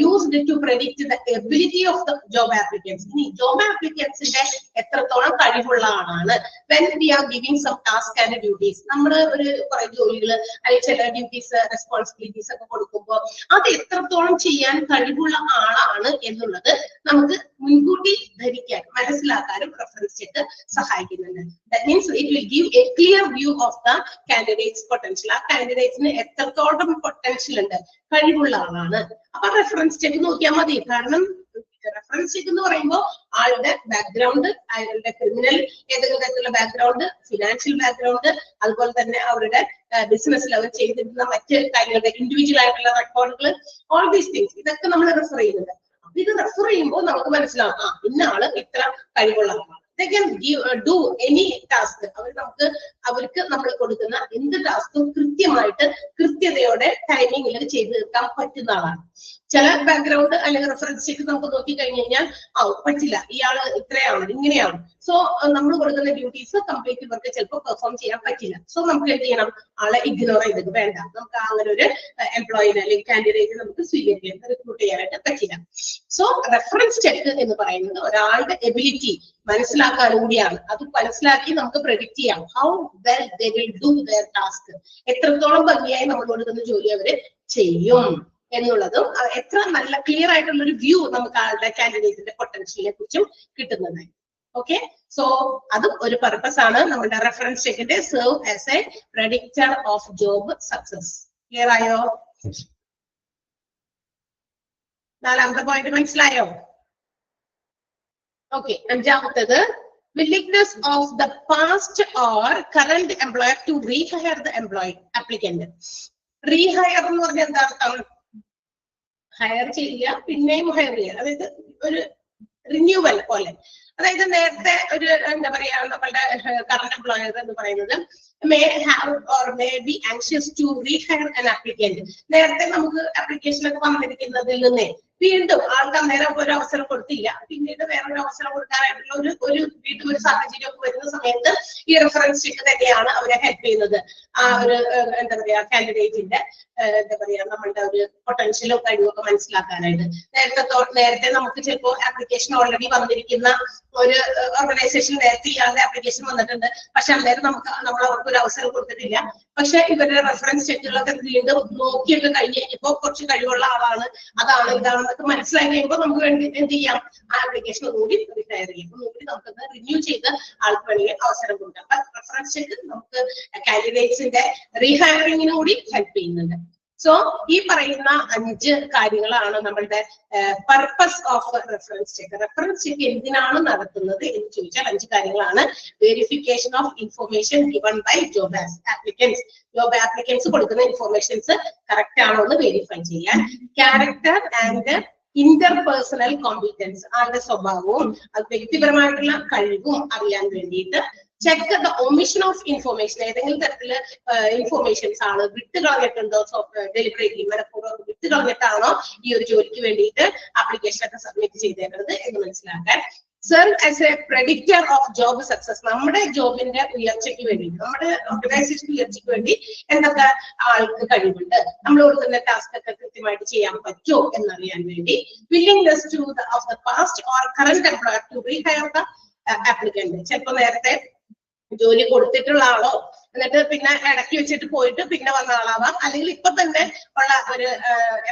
used to predict the ability of the job applicants. ഇനി ജോബ് ആപ്ലിക്കൻസിന്റെ എത്രത്തോളം കഴിവുള്ള ആളാണ്. When we are giving some task and duties, നമ്മൾ ഒരു കുറെ ജോലികൾ അല്ലെങ്കിൽ ചില ഡ്യൂട്ടീസ് റെസ്പോൺസിബിലിറ്റീസ് ഒക്കെ കൊടുക്കുമ്പോൾ അത് എത്രത്തോളം ചെയ്യാൻ കഴിവുള്ള ആളാണ് എന്നുള്ളത് നമുക്ക് മുൻകൂട്ടി ധരിക്കാൻ മനസ്സിലാക്കാനും റെഫറൻസ് ചെക്ക് സഹായിക്കുന്നുണ്ട്. That means it will give a clear view of the candidate's potential. ആ കാൻഡിഡേറ്റ്സിന് എത്രത്തോളം പൊട്ടൻഷ്യൽ ഉണ്ട്, കഴിവുള്ള ആളാണ്. അപ്പൊ റെഫറൻസ് ചെക്ക് നോക്കിയാൽ മതി. കാരണം റെഫറൻസ് ചെക്ക് എന്ന് പറയുമ്പോൾ ആളുടെ ബാക്ക്ഗ്രൗണ്ട്, അയാളുടെ ക്രിമിനൽ ഏതെങ്കിലും തരത്തിലുള്ള ബാക്ക്ഗ്രൗണ്ട്, ഫിനാൻഷ്യൽ ബാക്ക്ഗ്രൗണ്ട്, അതുപോലെ തന്നെ അവരുടെ ബിസിനസ്സിൽ അവർ ചെയ്തിരുന്ന മറ്റ് കാര്യങ്ങളുടെ ഇൻഡിവിജ്വൽ ആയിട്ടുള്ള റെക്കോർഡുകൾ, ഓൾ ദീസ് തിങ്സ് ഇതൊക്കെ നമ്മൾ റെഫർ ചെയ്യുന്നുണ്ട്. അപ്പൊ ഇത് റെഫർ ചെയ്യുമ്പോൾ നമുക്ക് മനസ്സിലാവും ഇന്ന ആള് ഇത്ര കഴിവുള്ള ആളാണ്. They can do any task. അവർക്ക് നമ്മൾ കൊടുക്കുന്ന എന്ത് ടാസ്കും കൃത്യമായിട്ട് കൃത്യതയോടെ ടൈമിങ്ങിൽ ചെയ്തു തീർക്കാൻ പറ്റുന്ന ആളാണ്. ചില ബാക്ക്ഗ്രൗണ്ട് അല്ലെങ്കിൽ റെഫറൻസ് ചെക്ക് നമുക്ക് നോക്കി കഴിഞ്ഞു കഴിഞ്ഞാൽ പറ്റില്ല, ഇയാള് ഇത്രയാണ് ഇങ്ങനെയാണ്. സോ നമ്മൾ കൊടുക്കുന്ന ഡ്യൂട്ടീസ് കംപ്ലീറ്റ് ഇവർക്ക് ചിലപ്പോൾ പെർഫോം ചെയ്യാൻ പറ്റില്ല. സോ നമുക്ക് എന്ത് ചെയ്യണം, ആളെ ഇഗ്നോർ ചെയ്തിട്ട് വേണ്ട, നമുക്ക് അങ്ങനെ ഒരു എംപ്ലോയിനെ അല്ലെങ്കിൽ കാൻഡിഡേറ്റ് നമുക്ക് സ്വീകരിക്കാൻ റിക്രൂട്ട് ചെയ്യാനായിട്ട് പറ്റില്ല. സോ റെഫറൻസ് ചെക്ക് എന്ന് പറയുന്നത് ഒരാളുടെ എബിലിറ്റി മനസ്സിലാക്കാനും കൂടിയാണ്. അത് മനസ്സിലാക്കി നമുക്ക് പ്രെഡിക്റ്റ് ചെയ്യാം how well they will do there task, എത്രത്തോളം ഭംഗിയായി നമ്മൾ കൊടുക്കുന്ന ജോലി അവര് ചെയ്യും എന്നുള്ളതും എത്ര നല്ല ക്ലിയർ ആയിട്ടുള്ള ഒരു വ്യൂ നമുക്ക് ആളുടെ കാൻഡിഡേറ്റിന്റെ പൊട്ടൻഷ്യലിനെ കുറിച്ചും കിട്ടുന്നത്. ഓക്കെ, സോ അതും ഒരു പർപ്പസ് ആണ് നമ്മുടെ റെഫറൻസ് ചെക്കിന്റെ, serve as a predictor of job success. Clear ആയോ? നാലാമത്തെ പോയിന്റ് മനസ്സിലായോ? ഓക്കെ, അഞ്ചാമത്തേത് willingness of the past or current employer to rehire the employee applicant. Rehire എന്ന് പറഞ്ഞാൽ എന്താ അർത്ഥം? ഹയർ ചെയ്യുക പിന്നെയും ഹയർ ചെയ്യുക, അതായത് ഒരു റിന്യൂവൽ പോലെ. അതായത് നേരത്തെ ഒരു എന്താ പറയാ, നമ്മളുടെ കറന്റ് എംപ്ലോയർ എന്ന് പറയുന്നത് may have or may be anxious to rehire an applicant. നേരത്തെ നമുക്ക് ആപ്ലിക്കേഷൻ ഒക്കെ വന്നിരിക്കുന്നതിൽ നിന്ന് വീണ്ടും ആൾക്ക് അന്നേരം ഒരു അവസരം കൊടുത്തില്ല, പിന്നീട് വേറൊരു അവസരം കൊടുക്കാനായിട്ടുള്ള ഒരു വീണ്ടും ഒരു സാഹചര്യം ഒക്കെ വരുന്ന സമയത്ത് ഈ റെഫറൻസ് ചെക്ക് തന്നെയാണ് അവരെ ഹെൽപ്പ് ചെയ്യുന്നത്. ആ ഒരു എന്താ പറയാ കാൻഡിഡേറ്റിന്റെ എന്താ പറയാ നമ്മളുടെ ഒരു പൊട്ടൻഷ്യലും കഴിവൊക്കെ മനസ്സിലാക്കാനായിട്ട്. നേരത്തെ നമുക്ക് ചിലപ്പോൾ ആപ്ലിക്കേഷൻ ഓൾറെഡി വന്നിരിക്കുന്ന ഒരു ഓർഗനൈസേഷൻ നേരത്തെ ഇയാളുടെ ആപ്ലിക്കേഷൻ വന്നിട്ടുണ്ട്, പക്ഷെ അന്നേരം നമ്മൾ അവർക്ക് ഒരു അവസരം കൊടുത്തിട്ടില്ല. പക്ഷെ ഇവരുടെ റെഫറൻസ് ചെക്കുകളൊക്കെ വീണ്ടും നോക്കിയൊക്കെ കഴിഞ്ഞ് ഇപ്പൊ കുറച്ച് കഴിവുള്ള ആളാണ്, അതാണ് ഇതാണെന്നൊക്കെ മനസ്സിലാക്കി കഴിയുമ്പോൾ നമുക്ക് വേണ്ടി എന്ത് ചെയ്യാം, ആ ആപ്ലിക്കേഷൻ ഒന്നുകൂടി റിട്ടയർ ചെയ്യും, ഒന്നുകൂടി നമുക്കത് റിന്യൂ ചെയ്ത് ആൾക്ക് വേണമെങ്കിൽ അവസരം കൊടുക്കാം. അപ്പൊ റെഫറൻസ് ചെക്ക് നമുക്ക് കാൻഡിഡേറ്റ്സിന്റെ റീഹയറിംഗിനും കൂടി ഹെൽപ്പ് ചെയ്യുന്നുണ്ട്. സോ ഈ പറയുന്ന 5 കാര്യങ്ങളാണ് നമ്മളുടെ purpose of reference check. Reference check എന്തിനാണ് നടത്തുന്നത് എന്ന് ചോദിച്ചാൽ 5 കാര്യങ്ങളാണ്. Verification of information given by job applicants. Job applicants കൊടുക്കുന്ന ഇൻഫർമേഷൻസ് കറക്റ്റ് ആണോ എന്ന് വെരിഫൈ ചെയ്യാൻ. ക്യാരക്ടർ ആൻഡ് ഇന്റർപേഴ്സണൽ കോമ്പിറ്റൻസ്, ആളുടെ സ്വഭാവവും അത് വ്യക്തിപരമായിട്ടുള്ള കഴിവും അറിയാൻ വേണ്ടിയിട്ട്. Check the omission of information, ഏതെങ്കിലും തരത്തില് ഇൻഫർമേഷൻസ് ആണ് വിട്ട് കളഞ്ഞിട്ടുണ്ടോ, ഡെലിബറേറ്റ്ലി മനഃപൂർവ്വം വിട്ട് കളഞ്ഞിട്ടാണോ ഈ ഒരു ജോലിക്ക് വേണ്ടിയിട്ട് ആപ്ലിക്കേഷൻ ഒക്കെ സബ്മിറ്റ് ചെയ്തേണ്ടത് എന്ന് മനസ്സിലാക്കാൻ. Serve as a predictor of job success, നമ്മുടെ ജോബിന്റെ ഉയർച്ചയ്ക്ക് വേണ്ടി, നമ്മുടെ ഓർഗനൈസേഷൻ ഉയർച്ചയ്ക്ക് വേണ്ടി എന്തൊക്കെ ആൾക്ക് കഴിവുണ്ട്, നമ്മൾ കൊടുക്കുന്ന ടാസ്ക് ഒക്കെ കൃത്യമായിട്ട് ചെയ്യാൻ പറ്റുമോ എന്നറിയാൻ വേണ്ടി. Willingness to of the past or current employer to rehire the applicant, ചിലപ്പോൾ നേരത്തെ ജോലി കൊടുത്തിട്ടുള്ള ആളോ എന്നിട്ട് പിന്നെ ഇടയ്ക്ക് വെച്ചിട്ട് പോയിട്ട് പിന്നെ വന്ന ആളാവാം, അല്ലെങ്കിൽ ഇപ്പൊ തന്നെ ഉള്ള ഒരു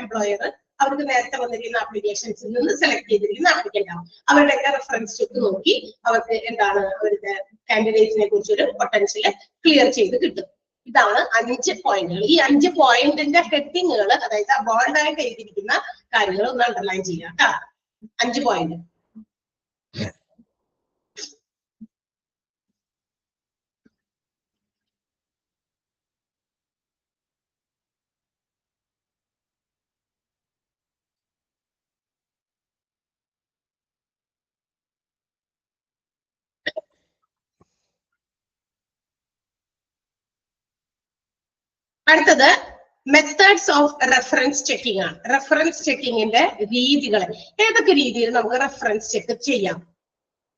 എംപ്ലോയർ അവർക്ക് നേരത്തെ വന്നിരിക്കുന്ന ആപ്ലിക്കേഷൻസിൽ നിന്ന് സെലക്ട് ചെയ്തിരിക്കുന്ന ആപ്ലിക്കന്റ് ആവും. അവരുടെയൊക്കെ റെഫറൻസ് ചെക്ക് നോക്കി അവർക്ക് എന്താണ് അവരുടെ കാൻഡിഡേറ്റ്സിനെ കുറിച്ചൊരു പൊട്ടൻഷ്യല് ക്ലിയർ ചെയ്ത് കിട്ടും. ഇതാണ് 5 പോയിന്റുകൾ. ഈ 5 പോയിന്റിന്റെ ഹെഡിങ്ങുകൾ, അതായത് ബോൾഡായിട്ട് എഴുതിയിരിക്കുന്ന കാര്യങ്ങൾ ഒന്ന് അണ്ടർലൈൻ ചെയ്യാം കേട്ടോ. 5 പോയിന്റ്. അടുത്തത് മെത്തേഡ്സ് ഓഫ് റെഫറൻസ് ചെക്കിംഗ് ആണ്. റെഫറൻസ് ചെക്കിങ്ങിന്റെ രീതികൾ, ഏതൊക്കെ രീതിയിൽ നമുക്ക് റെഫറൻസ് ചെക്ക് ചെയ്യാം.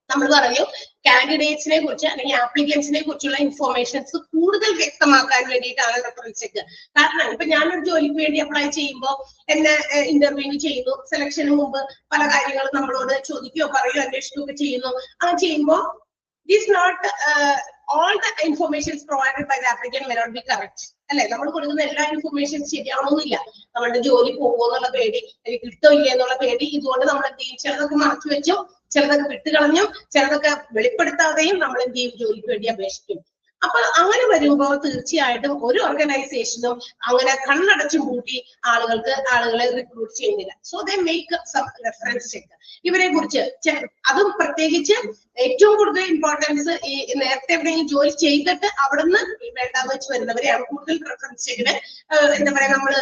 നമ്മൾ പറഞ്ഞു കാൻഡിഡേറ്റ്സിനെ കുറിച്ച് അല്ലെങ്കിൽ ആപ്ലിക്കൻസിനെ കുറിച്ചുള്ള ഇൻഫോർമേഷൻസ് കൂടുതൽ വ്യക്തമാക്കാൻ വേണ്ടിയിട്ടാണ് റെഫറൻസ് ചെക്ക്. കാരണം ഇപ്പൊ ഞാനൊരു ജോലിക്ക് വേണ്ടി അപ്ലൈ ചെയ്യുമ്പോൾ എന്നെ ഇന്റർവ്യൂ ചെയ്യുന്നു, സെലക്ഷന് മുമ്പ് പല കാര്യങ്ങളും നമ്മളോട് ചോദിക്കുകയോ പറയുകയോ അന്വേഷിക്കുകയൊക്കെ ചെയ്യുന്നു. അങ്ങനെ ചെയ്യുമ്പോൾ it not all the information provided by the applicant may not be correct. അല്ലെ, നമ്മൾ കൊടുക്കുന്ന എല്ലാ ഇൻഫർമേഷൻസ് ശരിയാവണമെന്നില്ല. നമ്മളുടെ ജോലി പോകുമെന്നുള്ള പേടി, അല്ലെങ്കിൽ കിട്ടോ ഇല്ല എന്നുള്ള പേടി, ഇതുകൊണ്ട് നമ്മൾ എന്ത് ചെയ്യും, ചിലതൊക്കെ മറച്ചു വെച്ചും ചിലതൊക്കെ വിട്ടുകളഞ്ഞും ചിലതൊക്കെ വെളിപ്പെടുത്താതെയും നമ്മൾ എന്ത് ചെയ്യും, ജോലിക്ക് വേണ്ടി അപേക്ഷിക്കും. അപ്പൊ അങ്ങനെ വരുമ്പോൾ തീർച്ചയായിട്ടും ഒരു ഓർഗനൈസേഷനും അങ്ങനെ കണ്ണടച്ചും പൂട്ടി ആളുകളെ റിക്രൂട്ട് ചെയ്യുന്നില്ല. So they make some reference check. ഇവരെ കുറിച്ച് അതും പ്രത്യേകിച്ച് ഏറ്റവും കൂടുതൽ ഇമ്പോർട്ടൻസ് ഈ നേരത്തെ എവിടെയെങ്കിലും ജോലി ചെയ്തിട്ട് അവിടുന്ന് വേണ്ടാന്ന് വെച്ച് വരുന്നവരെയാണ് കൂടുതൽ റെഫറൻസ് ചെക്കിന് എന്താ പറയാ നമ്മള്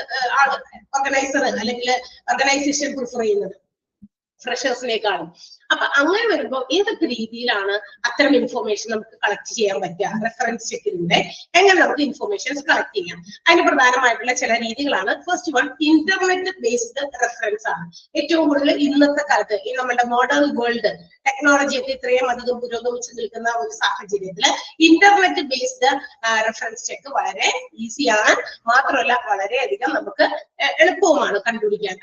ഓർഗനൈസർ അല്ലെങ്കിൽ ഓർഗനൈസേഷൻ പ്രിഫർ ചെയ്യുന്നത് ഫ്രഷേഴ്സിനേക്കാളും. അപ്പൊ അങ്ങനെ വരുമ്പോൾ ഏതൊക്കെ രീതിയിലാണ് അത്തരം ഇൻഫോർമേഷൻ നമുക്ക് കളക്ട് ചെയ്യാൻ പറ്റുക? റെഫറൻസ് ചെക്കിലൂടെ എങ്ങനെ നമുക്ക് ഇൻഫോർമേഷൻസ് കളക്ട് ചെയ്യാം? അതിന് പ്രധാനമായിട്ടുള്ള ചില രീതികളാണ്. First one, internet based reference ആണ്. ഏറ്റവും കൂടുതൽ ഇന്നത്തെ കാലത്ത് ഈ നമ്മുടെ മോഡേൺ വേൾഡ് ടെക്നോളജി ഒക്കെ ഇത്രയും അധികം പുരോഗമിച്ച് നിൽക്കുന്ന ഒരു സാഹചര്യത്തില് ഇന്റർനെറ്റ് ബേസ്ഡ് റെഫറൻസ് ചെക്ക് വളരെ ഈസിയാണ്. മാത്രമല്ല വളരെയധികം നമുക്ക് എളുപ്പവുമാണ് കണ്ടുപിടിക്കാൻ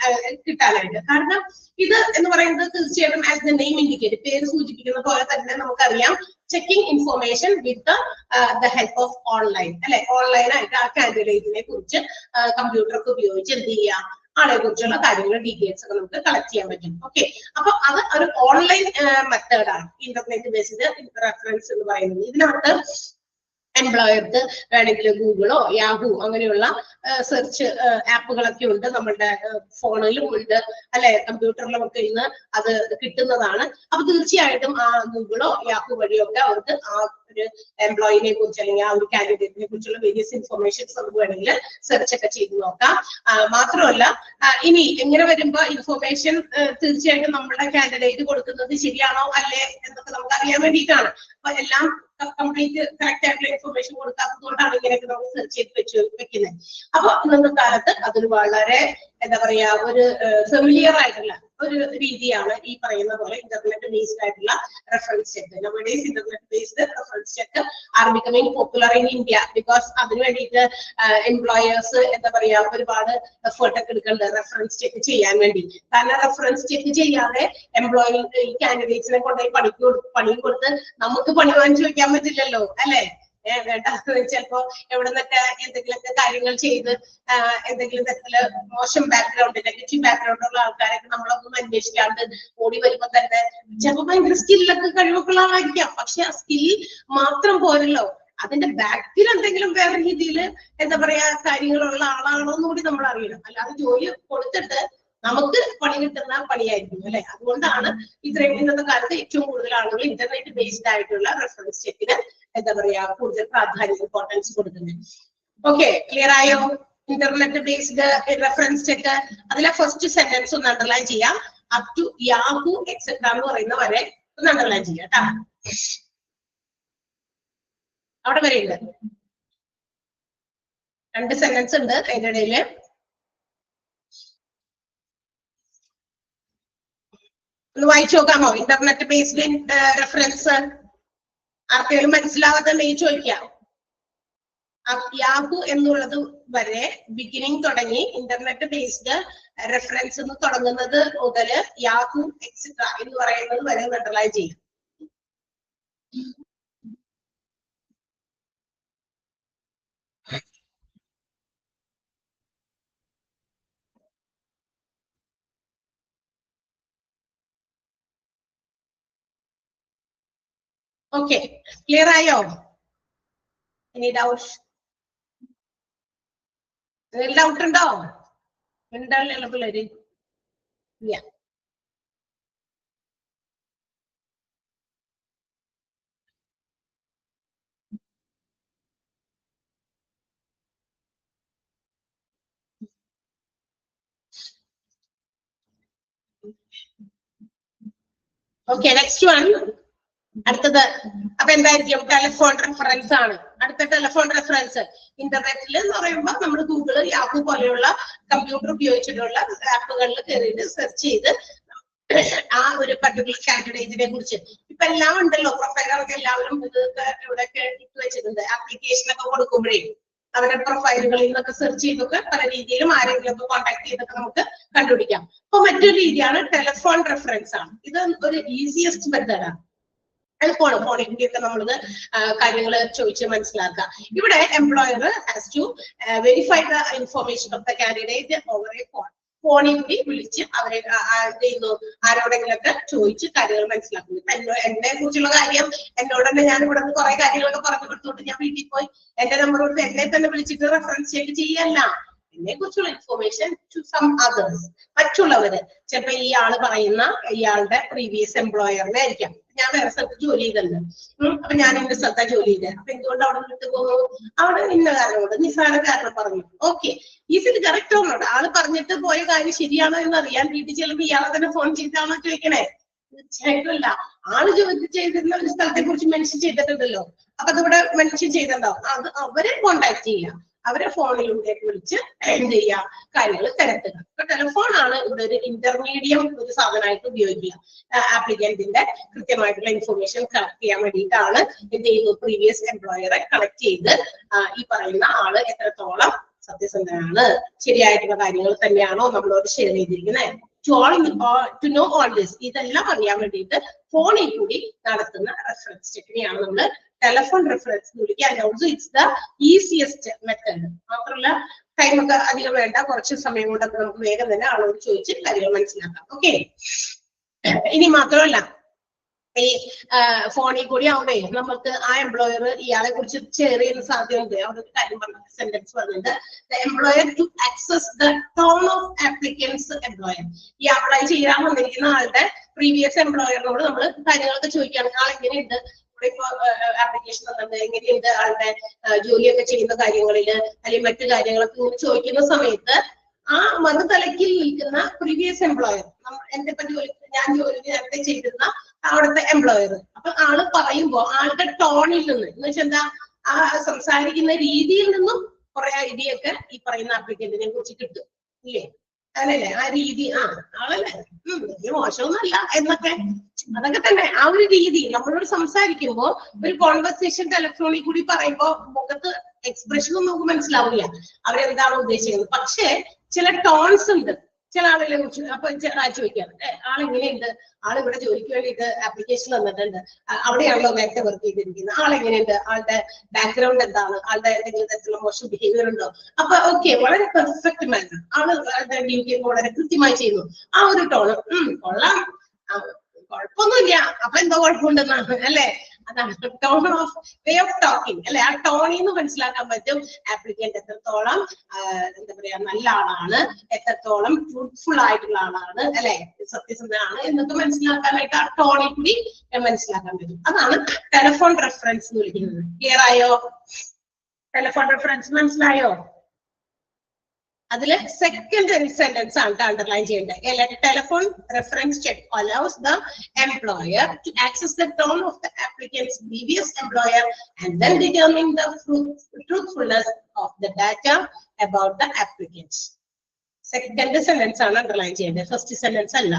കിട്ടാനായിട്ട്. കാരണം ഇത് എന്ന് പറയുന്നത് തീർച്ചയായിട്ടും ആസ് ദ നെയിം ഇൻഡിക്കേറ്റ്, പേര് സൂചിപ്പിക്കുന്ന പോലെ തന്നെ നമുക്കറിയാം checking information with the help of online. അല്ലെ, ഓൺലൈനായിട്ട് ആ കാൻഡിഡേറ്റിനെ കുറിച്ച് കമ്പ്യൂട്ടറൊക്കെ ഉപയോഗിച്ച് എന്ത് ചെയ്യാം, ആളെ കുറിച്ചുള്ള കാര്യങ്ങൾ ഡീറ്റെയിൽസ് ഒക്കെ നമുക്ക് കളക്ട് ചെയ്യാൻ പറ്റും. ഓക്കെ, അപ്പൊ അത് ഒരു ഓൺലൈൻ മെത്തേഡാണ് ഇന്റർനെറ്റ് ബേസ്ഡ് റെഫറൻസ് എന്ന് പറയുന്നത്. ഇതിനകത്ത് എംപ്ലോയർക്ക് വേണമെങ്കിൽ ഗൂഗിളോ യാഹു അങ്ങനെയുള്ള സെർച്ച് ആപ്പുകളൊക്കെ ഉണ്ട്, നമ്മളുടെ ഫോണിലും ഉണ്ട്, അല്ലെ, കമ്പ്യൂട്ടറിലും ഒക്കെ ഇന്ന് അത് കിട്ടുന്നതാണ്. അപ്പൊ തീർച്ചയായിട്ടും ആ ഗൂഗിളോ യാഹു വഴിയൊക്കെ അവർക്ക് ആ ഒരു എംപ്ലോയിനെ കുറിച്ച് അല്ലെങ്കിൽ ആ ഒരു കാൻഡിഡേറ്റിനെ കുറിച്ചുള്ള വേരിയസ് ഇൻഫോർമേഷൻസ് നമുക്ക് വേണമെങ്കിൽ സെർച്ച് ഒക്കെ ചെയ്ത് നോക്കാം. മാത്രമല്ല ഇനി എങ്ങനെ വരുമ്പോ ഇൻഫോർമേഷൻ തീർച്ചയായിട്ടും നമ്മുടെ കാൻഡിഡേറ്റ് കൊടുക്കുന്നത് ശരിയാണോ അല്ലേ എന്നൊക്കെ നമുക്ക് അറിയാൻ വേണ്ടിയിട്ടാണ്. അപ്പൊ എല്ലാം കംപ്ലീറ്റ് കറക്റ്റ് ആയിട്ടുള്ള ഇൻഫർമേഷൻ കൊടുക്കാത്തതുകൊണ്ടാണ് ഇങ്ങനെയൊക്കെ നമ്മൾ സെർച്ച് ചെയ്ത് വെക്കുന്നത്. അപ്പൊ ഇന്നത്തെ കാലത്ത് അതൊരു വളരെ എന്താ പറയാ ഒരു ഫെമിലിയർ ആയിട്ടുള്ള ഒരു രീതിയാണ് ഈ പറയുന്ന പോലെ ഇന്റർനെറ്റ് ബേസ്ഡ് ആയിട്ടുള്ള റെഫറൻസ് ചെക്ക്. നമ്മുടെ internet based reference check are becoming popular in India because അതിന് വേണ്ടിയിട്ട് എംപ്ലോയേഴ്സ് എന്താ പറയാ ഒരുപാട് എഫേർട്ട് ഒക്കെ എടുക്കുന്നുണ്ട് റെഫറൻസ് ചെക്ക് ചെയ്യാൻ വേണ്ടി. കാരണം റെഫറൻസ് ചെക്ക് ചെയ്യാതെ എംപ്ലോയി ഈ കാൻഡിഡേറ്റ്സിനെ കൊണ്ടുപോയി പണി കൊടുത്ത് നമുക്ക് പണി വാങ്ങിച്ചു വെക്കാൻ പറ്റില്ലല്ലോ, അല്ലെ? വേണ്ട, ചിലപ്പോ എവിടെ നിന്നൊക്കെ എന്തെങ്കിലുമൊക്കെ കാര്യങ്ങൾ ചെയ്ത് എന്തെങ്കിലും തരത്തില് മോശം ബാക്ക്ഗ്രൗണ്ട്, നെഗറ്റീവ് ബാക്ക്ഗ്രൗണ്ട് ഉള്ള ആൾക്കാരൊക്കെ നമ്മളൊന്നും അന്വേഷിക്കാണ്ട് ഓടി വരുമ്പോ തന്നെ ചിലപ്പോ ഭയങ്കര സ്കില്ലൊക്കെ കഴിവൊക്കെ ഉള്ള ആളായിരിക്കാം. പക്ഷെ ആ സ്കിൽ മാത്രം പോരല്ലോ, അതിന്റെ ബാക്കിൽ എന്തെങ്കിലും വേറെ രീതിയിൽ എന്താ പറയാ കാര്യങ്ങളുള്ള ആളാണോ എന്ന് കൂടി നമ്മൾ അറിയണം. അല്ലാതെ ജോലി കൊടുത്തിട്ട് നമുക്ക് പണി കിട്ടുന്ന പണിയായിരിക്കും, അല്ലെ? അതുകൊണ്ടാണ് ഇത്രയും ഇന്നത്തെ കാലത്ത് ഏറ്റവും കൂടുതൽ ആളുകൾ ഇന്റർനെറ്റ് ബേസ്ഡ് ആയിട്ടുള്ള റെഫറൻസ് ചെക്കിന് എന്താ പറയാ കൂടുതൽ പ്രാധാന്യം ഇമ്പോർട്ടൻസ് കൊടുക്കുന്നത്. ഓക്കെ, ക്ലിയർ ആയോ? ഇന്റർനെറ്റ് ബേസ്ഡ് റെഫറൻസ് ചെക്ക്, അതിലെ ഫസ്റ്റ് സെന്റൻസ് ഒന്ന് അണ്ടർലൈൻ ചെയ്യാം. അപ് ടു യാഹു എക്സെട്ര എന്ന് പറയുന്ന വരെ ഒന്ന് അണ്ടർലൈൻ ചെയ്യാം കേട്ടാ. അവിടെ വരെ ഉണ്ട്, 2 സെന്റൻസ് ഉണ്ട് അതിന്റെ ഇടയില്. ഒന്ന് വായിച്ചു നോക്കാമോ? ഇന്റർനെറ്റ് ബേസ്ഡ് റെഫറൻസ് ആർക്കെങ്കിലും മനസ്സിലാവാത്തുണ്ടെങ്കിൽ ചോദിക്കാം. യാഹു എന്നുള്ളത് വരെ ബിഗിനിങ് തുടങ്ങി ഇന്റർനെറ്റ് ബേസ്ഡ് റെഫറൻസ് എന്ന് തുടങ്ങുന്നത് മുതൽ യാഹു എക്സെട്ര എന്ന് പറയുന്നത് വരെ അണ്ടർലൈൻ ചെയ്യും. ഓക്കെ, ക്ലിയർ ആയോ? Any doubt? ഡൗട്ട് ഉണ്ടോ? ഉണ്ടല്ലോ പിള്ളേര്? ഇല്ല. Okay, next one. അടുത്തത് അപ്പൊ എന്തായിരിക്കും? ടെലിഫോൺ റെഫറൻസ് ആണ്. അടുത്ത ടെലിഫോൺ റെഫറൻസ് ഇന്റർനെറ്റിൽ എന്ന് പറയുമ്പോൾ നമ്മൾ ഗൂഗിള് യാഹു പോലെയുള്ള കമ്പ്യൂട്ടർ ഉപയോഗിച്ചിട്ടുള്ള ആപ്പുകളിൽ കയറിയിട്ട് സെർച്ച് ചെയ്ത് ആ ഒരു പർട്ടിക്കുലർ കാൻഡിഡേറ്റിനെ കുറിച്ച് ഇപ്പൊ എല്ലാം ഉണ്ടല്ലോ, പ്രൊഫൈലൊക്കെ എല്ലാവരും ഇതൊക്കെ ഇവിടെയൊക്കെ ഇട്ട് വെച്ചിട്ടുണ്ട്. ആപ്ലിക്കേഷൻ ഒക്കെ കൊടുക്കുമ്പോഴേ അവരുടെ പ്രൊഫൈലുകളിൽ നിന്നൊക്കെ സെർച്ച് ചെയ്തൊക്കെ പല രീതിയിലും ആരെങ്കിലും ഒക്കെ കോൺടാക്ട് ചെയ്തൊക്കെ നമുക്ക് കണ്ടുപിടിക്കാം. അപ്പൊ മറ്റൊരു രീതിയാണ് ടെലിഫോൺ റെഫറൻസ് ആണ്. ഇത് ഒരു ഈസിയസ്റ്റ് മെത്തേഡാണ്. എളുപ്പമാണ് ഫോണിൽ കൂടിയൊക്കെ നമ്മളിത് കാര്യങ്ങൾ ചോദിച്ച് മനസ്സിലാക്കുക. ഇവിടെ employer has to verify the information of the candidate over a phone. ഫോണിൽ കൂടി വിളിച്ച് അവരെ ആരോടെങ്കിലും ഒക്കെ ചോദിച്ച് കാര്യങ്ങൾ മനസ്സിലാക്കുന്നു. എന്നെ കുറിച്ചുള്ള കാര്യം എന്നോട് തന്നെ ഞാൻ ഇവിടെ നിന്ന് കുറെ കാര്യങ്ങളൊക്കെ പറഞ്ഞു കൊടുത്തോട്ട് ഞാൻ വീട്ടിൽ പോയി എന്റെ നമ്പർ കൊടുത്ത് എന്നെ തന്നെ വിളിച്ചിട്ട് റെഫറൻസ് ചെക്ക് ചെയ്യല്ല. എന്നെ കുറിച്ചുള്ള ഇൻഫോർമേഷൻ ടു സം അതേഴ്സ്, മറ്റുള്ളവര്. ചിലപ്പോ ഈ ആള് പറയുന്ന ഇയാളുടെ പ്രീവിയസ് എംപ്ലോയറിനെ ആയിരിക്കാം. ഞാൻ വേറെ സ്ഥലത്ത് ജോലി ചെയ്തിട്ടുണ്ട്, അപ്പൊ ഞാൻ എന്റെ സ്ഥലത്താ ജോലി ചെയ്തത്. അപ്പൊ എന്തുകൊണ്ട് അവിടെ വിട്ടു പോകുന്നു? അവിടെ ഇന്ന കാരണം കൊണ്ട്, നിസ്സാര കാരണം പറഞ്ഞു. ഓക്കെ, ഈസ് ഇത് കറക്റ്റ് ആണോ? ആള് പറഞ്ഞിട്ട് പോയ കാര്യം ശരിയാണോ എന്ന് അറിയാൻ വീട്ടിൽ ചെല്ലുമ്പോ ഇയാളെ തന്നെ ഫോൺ ചെയ്താണോ ചോദിക്കണേ? തീർച്ചയായിട്ടും അല്ല. ആള് ജോലി ചെയ്തിരുന്ന ഒരു സ്ഥലത്തെ കുറിച്ച് മെൻഷൻ ചെയ്തിട്ടുണ്ടല്ലോ, അപ്പൊ അതിവിടെ മെൻഷൻ ചെയ്തിട്ടുണ്ടാവും. അത് അവരെ കോണ്ടാക്ട് ചെയ്യാം, അവരെ ഫോണിലൂടെ വിളിച്ച് എന്ത് ചെയ്യാം, കാര്യങ്ങൾ തിരത്തുക. അപ്പൊ ടെലിഫോൺ ആണ് ഇവിടെ ഒരു ഇന്റർമീഡിയം ഒരു സാധനമായിട്ട് ഉപയോഗിക്കുക. ആപ്ലിക്കന്റിന്റെ കൃത്യമായിട്ടുള്ള ഇൻഫോർമേഷൻ കളക്ട് ചെയ്യാൻ വേണ്ടിയിട്ടാണ് എന്ത് ചെയ്യുന്നു, പ്രീവിയസ് എംപ്ലോയറെ കളക്ട് ചെയ്ത് ഈ പറയുന്ന ആള് എത്രത്തോളം സത്യസന്ധനാണ്, ശരിയായിട്ടുള്ള കാര്യങ്ങൾ തന്നെയാണോ നമ്മളോട് ഷെയർ ചെയ്തിരിക്കുന്നത്, ടു നോ ഓൾ ദിസ്, ഇതെല്ലാം അറിയാൻ വേണ്ടിയിട്ട് ഫോണിൽ കൂടി നടത്തുന്ന റെഫറൻസ് ചെക്കിനെയാണ് നമ്മൾ ടെലിഫോൺ റെഫറൻസ് എന്ന് വിളിക്കുക. And also it's the easiest method. മാത്രമല്ല ടൈമൊക്കെ അധികം വേണ്ട, കുറച്ച് സമയം കൊണ്ടൊക്കെ നമുക്ക് വേഗം തന്നെ ആളോട് ചോദിച്ച് കാര്യങ്ങൾ മനസ്സിലാക്കാം. ഓക്കെ, ഇനി മാത്രമല്ല ഈ ഫോണിൽ കൂടി ആവുമ്പേ നമുക്ക് ആ എംപ്ലോയർ ഇയാളെ കുറിച്ച് ഷെയർ ചെയ്യുന്ന സാധ്യതയുണ്ട്. അവിടെ ഒരു കാര്യം പറഞ്ഞ സെന്റൻസ് പറഞ്ഞിട്ട് employer to access the tone of applicants employer. ഈ അപ്ലൈ ചെയ്യാൻ വന്നിരിക്കുന്ന ആളുടെ പ്രീവിയസ് എംപ്ലോയറിനോട് നമ്മൾ കാര്യങ്ങളൊക്കെ ചോദിക്കുകയാണ്. ആളെങ്ങനെയുണ്ട്, ഇവിടെ ഇപ്പൊ ആപ്ലിക്കേഷൻ തന്നിട്ടുണ്ട്, എങ്ങനെയുണ്ട് ആളുടെ ജോലിയൊക്കെ ചെയ്യുന്ന കാര്യങ്ങളില് അല്ലെങ്കിൽ മറ്റു കാര്യങ്ങളൊക്കെ ഇങ്ങനെ ചോദിക്കുന്ന സമയത്ത് ആ മറുതലക്കിൽ നിൽക്കുന്ന പ്രീവിയസ് എംപ്ലോയർ, എന്റെ ഇപ്പൊ ഞാൻ ജോലി നേരത്തെ ചെയ്തിരുന്ന അവിടുത്തെ എംപ്ലോയർ, അപ്പൊ ആള് പറയുമ്പോ ആളുടെ ടോണിൽ നിന്ന് എന്ന് വെച്ചാൽ എന്താ, ആ സംസാരിക്കുന്ന രീതിയിൽ നിന്നും കുറെ ഐഡിയ ഒക്കെ ഈ പറയുന്ന ആപ്ലിക്കന്റിനെ കുറിച്ച് കിട്ടും, ഇല്ലേ? അങ്ങനല്ലേ ആ രീതി? ആളല്ലേ വലിയ മോശമൊന്നുമല്ല എന്നൊക്കെ, അതൊക്കെ തന്നെ ആ ഒരു രീതി. നമ്മളോട് സംസാരിക്കുമ്പോ ഒരു കോൺവെർസേഷൻ ടെലിഫോണിൽ കൂടി പറയുമ്പോ മുഖത്ത് എക്സ്പ്രഷൻ ഒന്നും നമുക്ക് മനസ്സിലാവില്ല അവരെന്താണ് ഉദ്ദേശിക്കുന്നത്. പക്ഷെ ചില ടോൺസ് ഉണ്ട് ചില ആളുകളെ കുറിച്ച്. അപ്പൊ ചോദിക്കാറ് ആളെങ്ങനെയുണ്ട്, ആളിവിടെ ജോലിക്ക് വേണ്ടിയിട്ട് ആപ്ലിക്കേഷൻ തന്നിട്ടുണ്ട്, അവിടെയാണല്ലോ നേരത്തെ വർക്ക് ചെയ്തിരിക്കുന്നത്, ആളെങ്ങനെയുണ്ട്, ആളുടെ ബാക്ക്ഗ്രൗണ്ട് എന്താണ്, ആളുടെ എന്തെങ്കിലും തരത്തിലുള്ള മോശം ബിഹേവിയർ ഉണ്ടോ? അപ്പൊ ഓക്കെ, വളരെ പെർഫെക്റ്റ് മാനർ, ആളുടെ ഡ്യൂട്ടി വളരെ കൃത്യമായി ചെയ്യുന്നു. ആ ഒരു ടോണ് കൊള്ളാം, കുഴപ്പമൊന്നുമില്ല, അപ്പൊ എന്തോ കുഴപ്പമുണ്ടെന്നാണ് അല്ലെ? അതാണ് tone of way of talking അല്ലെ? ആ ടോണിൽ നിന്ന് മനസ്സിലാക്കാൻ പറ്റും ആപ്ലിക്കന്റ് എത്രത്തോളം എന്താ പറയാ നല്ല ആളാണ്, എത്രത്തോളം ട്രൂത്ത്ഫുൾ ആയിട്ടുള്ള ആളാണ് അല്ലെ, സത്യസന്ധനാണ് എന്നൊക്കെ മനസ്സിലാക്കാനായിട്ട് ആ ടോണിൽ കൂടി മനസ്സിലാക്കാൻ പറ്റും. അതാണ് ടെലിഫോൺ റെഫറൻസ് എന്ന് വിളിക്കുന്നത്. ക്ലിയർ ആയോ? ടെലിഫോൺ റെഫറൻസ് മനസ്സിലായോ? അതില് സെക്കൻഡ് സെന്റൻസ് ആണ് അണ്ടർലൈൻ ചെയ്യേണ്ടത്. Telephone reference check allows the employer to access the tone of the applicant's previous employer and then determine the truthfulness of the data about the applicant. Second sentence ആണ് അണ്ടർലൈൻ ചെയ്യേണ്ടത്, ഫസ്റ്റ് സെന്റൻസ് അല്ല.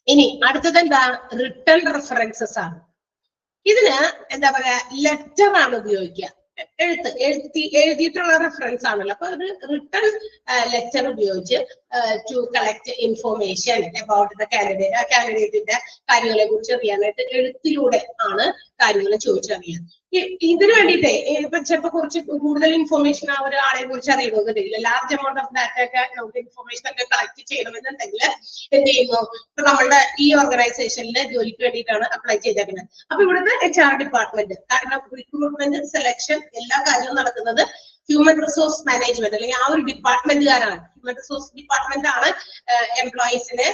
ഇനി അടുത്തത് എന്താ? റിട്ടേൺ റെഫറൻസസ് ആണ്. ഇതിന് എന്താ പറയാ, ലെറ്റർ ആണ് ഉപയോഗിക്കുക. എഴുതിയിട്ടുള്ള റെഫറൻസ് ആണല്ലോ. അപ്പൊ ഒരു റിട്ടേൺ ലെറ്റർ ഉപയോഗിച്ച് to collect information about the candidate, ആ കാൻഡിഡേറ്റിന്റെ കാര്യങ്ങളെ കുറിച്ച് അറിയാനായിട്ട് എഴുത്തിലൂടെ ആണ് കാര്യങ്ങൾ ചോദിച്ചറിയാൻ. ഇതിനു വേണ്ടിയിട്ട് ഇപ്പൊ ചിലപ്പോൾ കുറച്ച് കൂടുതൽ ഇൻഫോർമേഷൻ ആ ഒരാളെ കുറിച്ച് അറിയണമെന്നില്ല, ലാർജ് എമൗണ്ട് ഓഫ് ഡാറ്റ ഒക്കെ നമുക്ക് ഇൻഫോർമേഷൻ ഒക്കെ കളക്ട് ചെയ്യണമെന്നുണ്ടെങ്കിൽ എന്ത് ചെയ്യുന്നു, ഇപ്പൊ നമ്മളുടെ ഈ ഓർഗനൈസേഷനിലെ ജോലിക്ക് വേണ്ടിയിട്ടാണ് അപ്ലൈ ചെയ്തേക്കുന്നത്. അപ്പൊ ഇവിടുത്തെ HR ഡിപ്പാർട്ട്മെന്റ്, കാരണം റിക്രൂട്ട്മെന്റ് സെലക്ഷൻ എല്ലാ കാര്യവും നടക്കുന്നത് ഹ്യൂമൻ റിസോഴ്സ് മാനേജ്മെന്റ് അല്ലെങ്കിൽ ആ ഒരു ഡിപ്പാർട്ട്മെന്റുകാരാണ്. ഹ്യൂമൻ റിസോഴ്സ് ഡിപ്പാർട്ട്മെന്റ് ആണ് എംപ്ലോയീസിനെ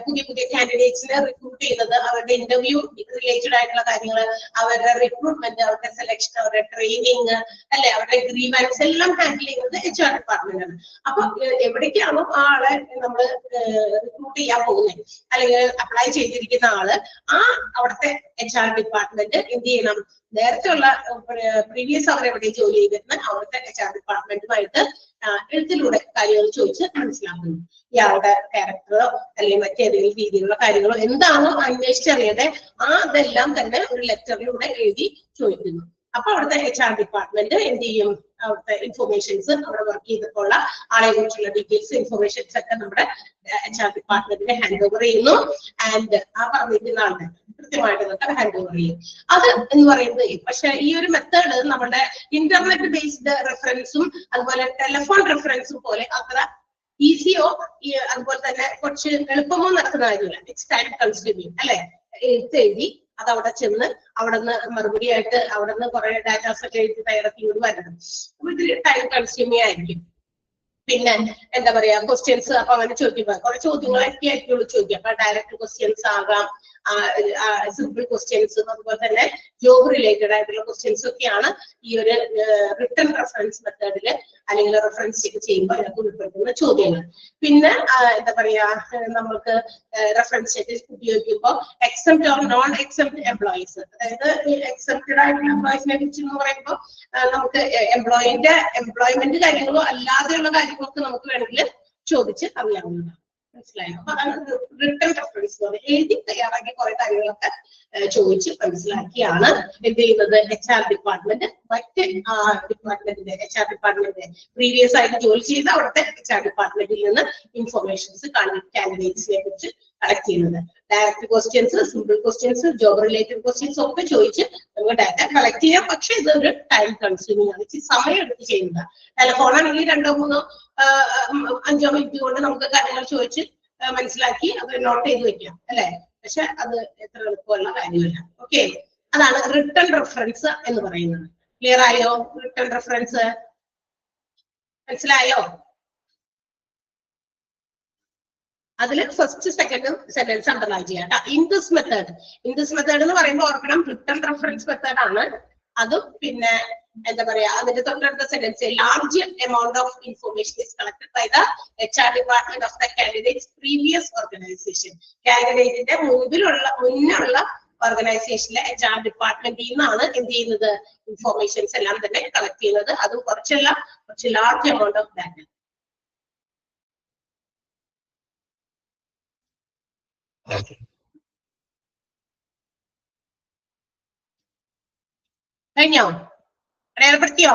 പുതിയ പുതിയ കാൻഡിഡേറ്റ്സിനെ റിക്രൂട്ട് ചെയ്യുന്നത്, അവരുടെ ഇന്റർവ്യൂ റിലേറ്റഡ് ആയിട്ടുള്ള കാര്യങ്ങൾ, അവരുടെ റിക്രൂട്ട്മെന്റ്, അവരുടെ സെലക്ഷൻ, അവരുടെ ട്രെയിനിങ്, അല്ലെ, അവരുടെ ഗ്രീവൻസ് എല്ലാം ഹാൻഡിൽ ചെയ്യുന്നത് HR ഡിപ്പാർട്ട്മെന്റ് ആണ്. അപ്പൊ എവിടേക്കാണോ ആ ആളെ നമ്മൾ റിക്രൂട്ട് ചെയ്യാൻ പോകുന്നത് അല്ലെങ്കിൽ അപ്ലൈ ചെയ്തിരിക്കുന്ന ആള്, അവിടുത്തെ HR ഡിപ്പാർട്ട്മെന്റ് എന്ത് ചെയ്യണം, നേരത്തെ ഉള്ള പ്രീവിയസ് അവർ എവിടെ ജോലി ചെയ്തിരുന്ന അവിടുത്തെ HR ഡിപ്പാർട്ട്മെന്റുമായിട്ട് എഴുത്തിലൂടെ കാര്യങ്ങൾ ചോദിച്ച് മനസ്സിലാക്കുന്നു. ഇയാളുടെ ക്യാരക്ടറോ അല്ലെങ്കിൽ മറ്റേതെങ്കിലും രീതിയിലുള്ള കാര്യങ്ങളോ എന്താണോ അന്വേഷിച്ചറിയാതെ അതെല്ലാം തന്നെ ഒരു ലെറ്ററിലൂടെ എഴുതി ചോദിക്കുന്നു. അപ്പൊ അവിടുത്തെ HR ഡിപ്പാർട്ട്മെന്റ് എന്ത് ചെയ്യും, അവിടുത്തെ ഇൻഫർമേഷൻസ്, അവിടെ വർക്ക് ചെയ്തപ്പോഴുള്ള ആളെ കുറിച്ചുള്ള ഡീറ്റെയിൽസ്, ഇൻഫർമേഷൻസ് ഒക്കെ നമ്മുടെ HR ഡിപ്പാർട്ട്മെന്റിനെ ഹാൻഡ് ഓവർ ചെയ്യുന്നു. ആൻഡ് പറഞ്ഞിരിക്കുന്ന ആളുടെ കൃത്യമായിട്ട് നമുക്ക് ഹാൻഡ് ഓവർ ചെയ്യും. അത് എന്ന് പറയുന്നത്, പക്ഷെ ഈ ഒരു മെത്തേഡ് നമ്മുടെ ഇന്റർനെറ്റ് ബേസ്ഡ് റെഫറൻസും അതുപോലെ ടെലിഫോൺ റെഫറൻസും പോലെ അത്ര ഈസിയോ അതുപോലെ തന്നെ കുറച്ച് എളുപ്പമോ നടക്കുന്ന കാര്യമില്ല. ഇറ്റ്സ് ടൈം കൺസ്യൂമിങ്, അല്ലെ? എഴുതി അത് അവിടെ ചെന്ന് അവിടെ നിന്ന് മറുപടിയായിട്ട് അവിടെ നിന്ന് കുറെ ഡാറ്റാസ് ഒക്കെ എഴുതി തയ്യാറാക്കി ഇങ്ങോട്ട് വരണം. അപ്പൊ ഇതിൽ ടൈം കൺസ്യൂമിങ് ആയിരിക്കും. പിന്നെ എന്താ പറയാ, ക്വസ്റ്റ്യൻസ് അപ്പൊ അങ്ങനെ ചോദിക്കുമ്പോ കുറെ ചോദ്യങ്ങളൊക്കെ ആയിരിക്കുള്ളൂ ചോദിക്കുക. അപ്പൊ ഡയറക്റ്റ് ക്വസ്റ്റ്യൻസ് ആകാം, സിമ്പിൾ ക്വസ്റ്റ്യൻസും അതുപോലെ തന്നെ ജോബ് റിലേറ്റഡ് ആയിട്ടുള്ള ക്വസ്റ്റ്യൻസും ഒക്കെയാണ് ഈ ഒരു റിട്ടൺ റെഫറൻസ് മെത്തേഡില് അല്ലെങ്കിൽ റെഫറൻസ് ചെക്ക് ചെയ്യുമ്പോൾ അതിനകത്ത് ഉൾപ്പെടുത്തുന്ന ചോദ്യങ്ങൾ. പിന്നെ എന്താ പറയാ, നമ്മൾക്ക് റെഫറൻസ് ചെക്ക് ഉപയോഗിക്കുമ്പോൾ except or non except employees, അതായത് എക്സെപ്റ്റഡ് ആയിട്ടുള്ള എംപ്ലോയീസിനെ കുറിച്ച് എന്ന് പറയുമ്പോൾ നമുക്ക് എംപ്ലോയ്മെന്റ് കാര്യങ്ങളോ അല്ലാതെയുള്ള കാര്യങ്ങളൊക്കെ നമുക്ക് വേണമെങ്കിൽ ചോദിച്ച് അറിയാവുന്നതാണ്. മനസ്സിലായോ? അപ്പൊ അതാണ് റിട്ടൺ റെഫറൻസ് എന്ന് പറയുന്നത്. എഴുതി തയ്യാറാക്കിയ കുറെ കാര്യങ്ങളൊക്കെ ചോദിച്ച് മനസ്സിലാക്കിയാണ് എന്ത് ചെയ്യുന്നത് HR ഡിപ്പാർട്ട്മെന്റ് മറ്റ് ഡിപ്പാർട്ട്മെന്റിന്റെ HR ഡിപ്പാർട്ട്മെന്റ് പ്രീവിയസ് ആയിട്ട് ജോലി ചെയ്ത അവിടുത്തെ HR ഡിപ്പാർട്ട്മെന്റിൽ നിന്ന് ഇൻഫർമേഷൻസ് കാൻഡിഡേറ്റ്സിനെ കുറിച്ച് കളക്ട് ചെയ്യുന്നത്. Direct questions, simple questions, job related questions ഒക്കെ ചോദിച്ച് നമുക്ക് ഡാറ്റ കളക്ട് ചെയ്യാം. പക്ഷെ ഇതൊരു ടൈം കൺസ്യൂമിംഗ് ആണ്, ഇച്ചിരി സമയം എടുത്ത് ചെയ്യുന്നത്. ടെലിഫോണാണെങ്കിൽ 2-3 5 മിനിറ്റ് കൊണ്ട് നമുക്ക് കാര്യങ്ങൾ ചോദിച്ച് മനസ്സിലാക്കി അത് നോട്ട് ചെയ്ത് വെക്കാം, അല്ലെ? പക്ഷെ അത് എത്ര എളുപ്പമുള്ള കാര്യമല്ല. ഓക്കെ, അതാണ് റിട്ടൺ റെഫറൻസ് എന്ന് പറയുന്നത്. ക്ലിയർ ആയോ? റിട്ടൺ റെഫറൻസ് മനസ്സിലായോ? അതിൽ ഫസ്റ്റ് സെക്കൻഡും സെന്റൻസ് അണ്ടർലൈൻ ചെയ്യാം. ഇൻ ദിസ് മെത്തേഡ് എന്ന് പറയുമ്പോൾ ഓർക്കണം റിട്ടൺ റെഫറൻസ് മെത്തേഡ് ആണ്. അതും പിന്നെ എന്താ പറയാ, അതിന്റെ തൊട്ടടുത്ത sentence large amount of information is collected by the HR department of the candidate's previous organisation. കാൻഡിഡേറ്റിന്റെ മുന്നുള്ള ഓർഗനൈസേഷനിലെ HR ഡിപ്പാർട്ട്മെന്റിൽ നിന്നാണ് എന്ത് ചെയ്യുന്നത്, ഇൻഫർമേഷൻസ് എല്ലാം തന്നെ കളക്ട് ചെയ്യുന്നത്. അതും കുറച്ച് ലാർജ് എമൗണ്ട് ഓഫ് ഡാറ്റ. കഴിഞ്ഞോ? അടയാളപ്പെടുത്തിയോ?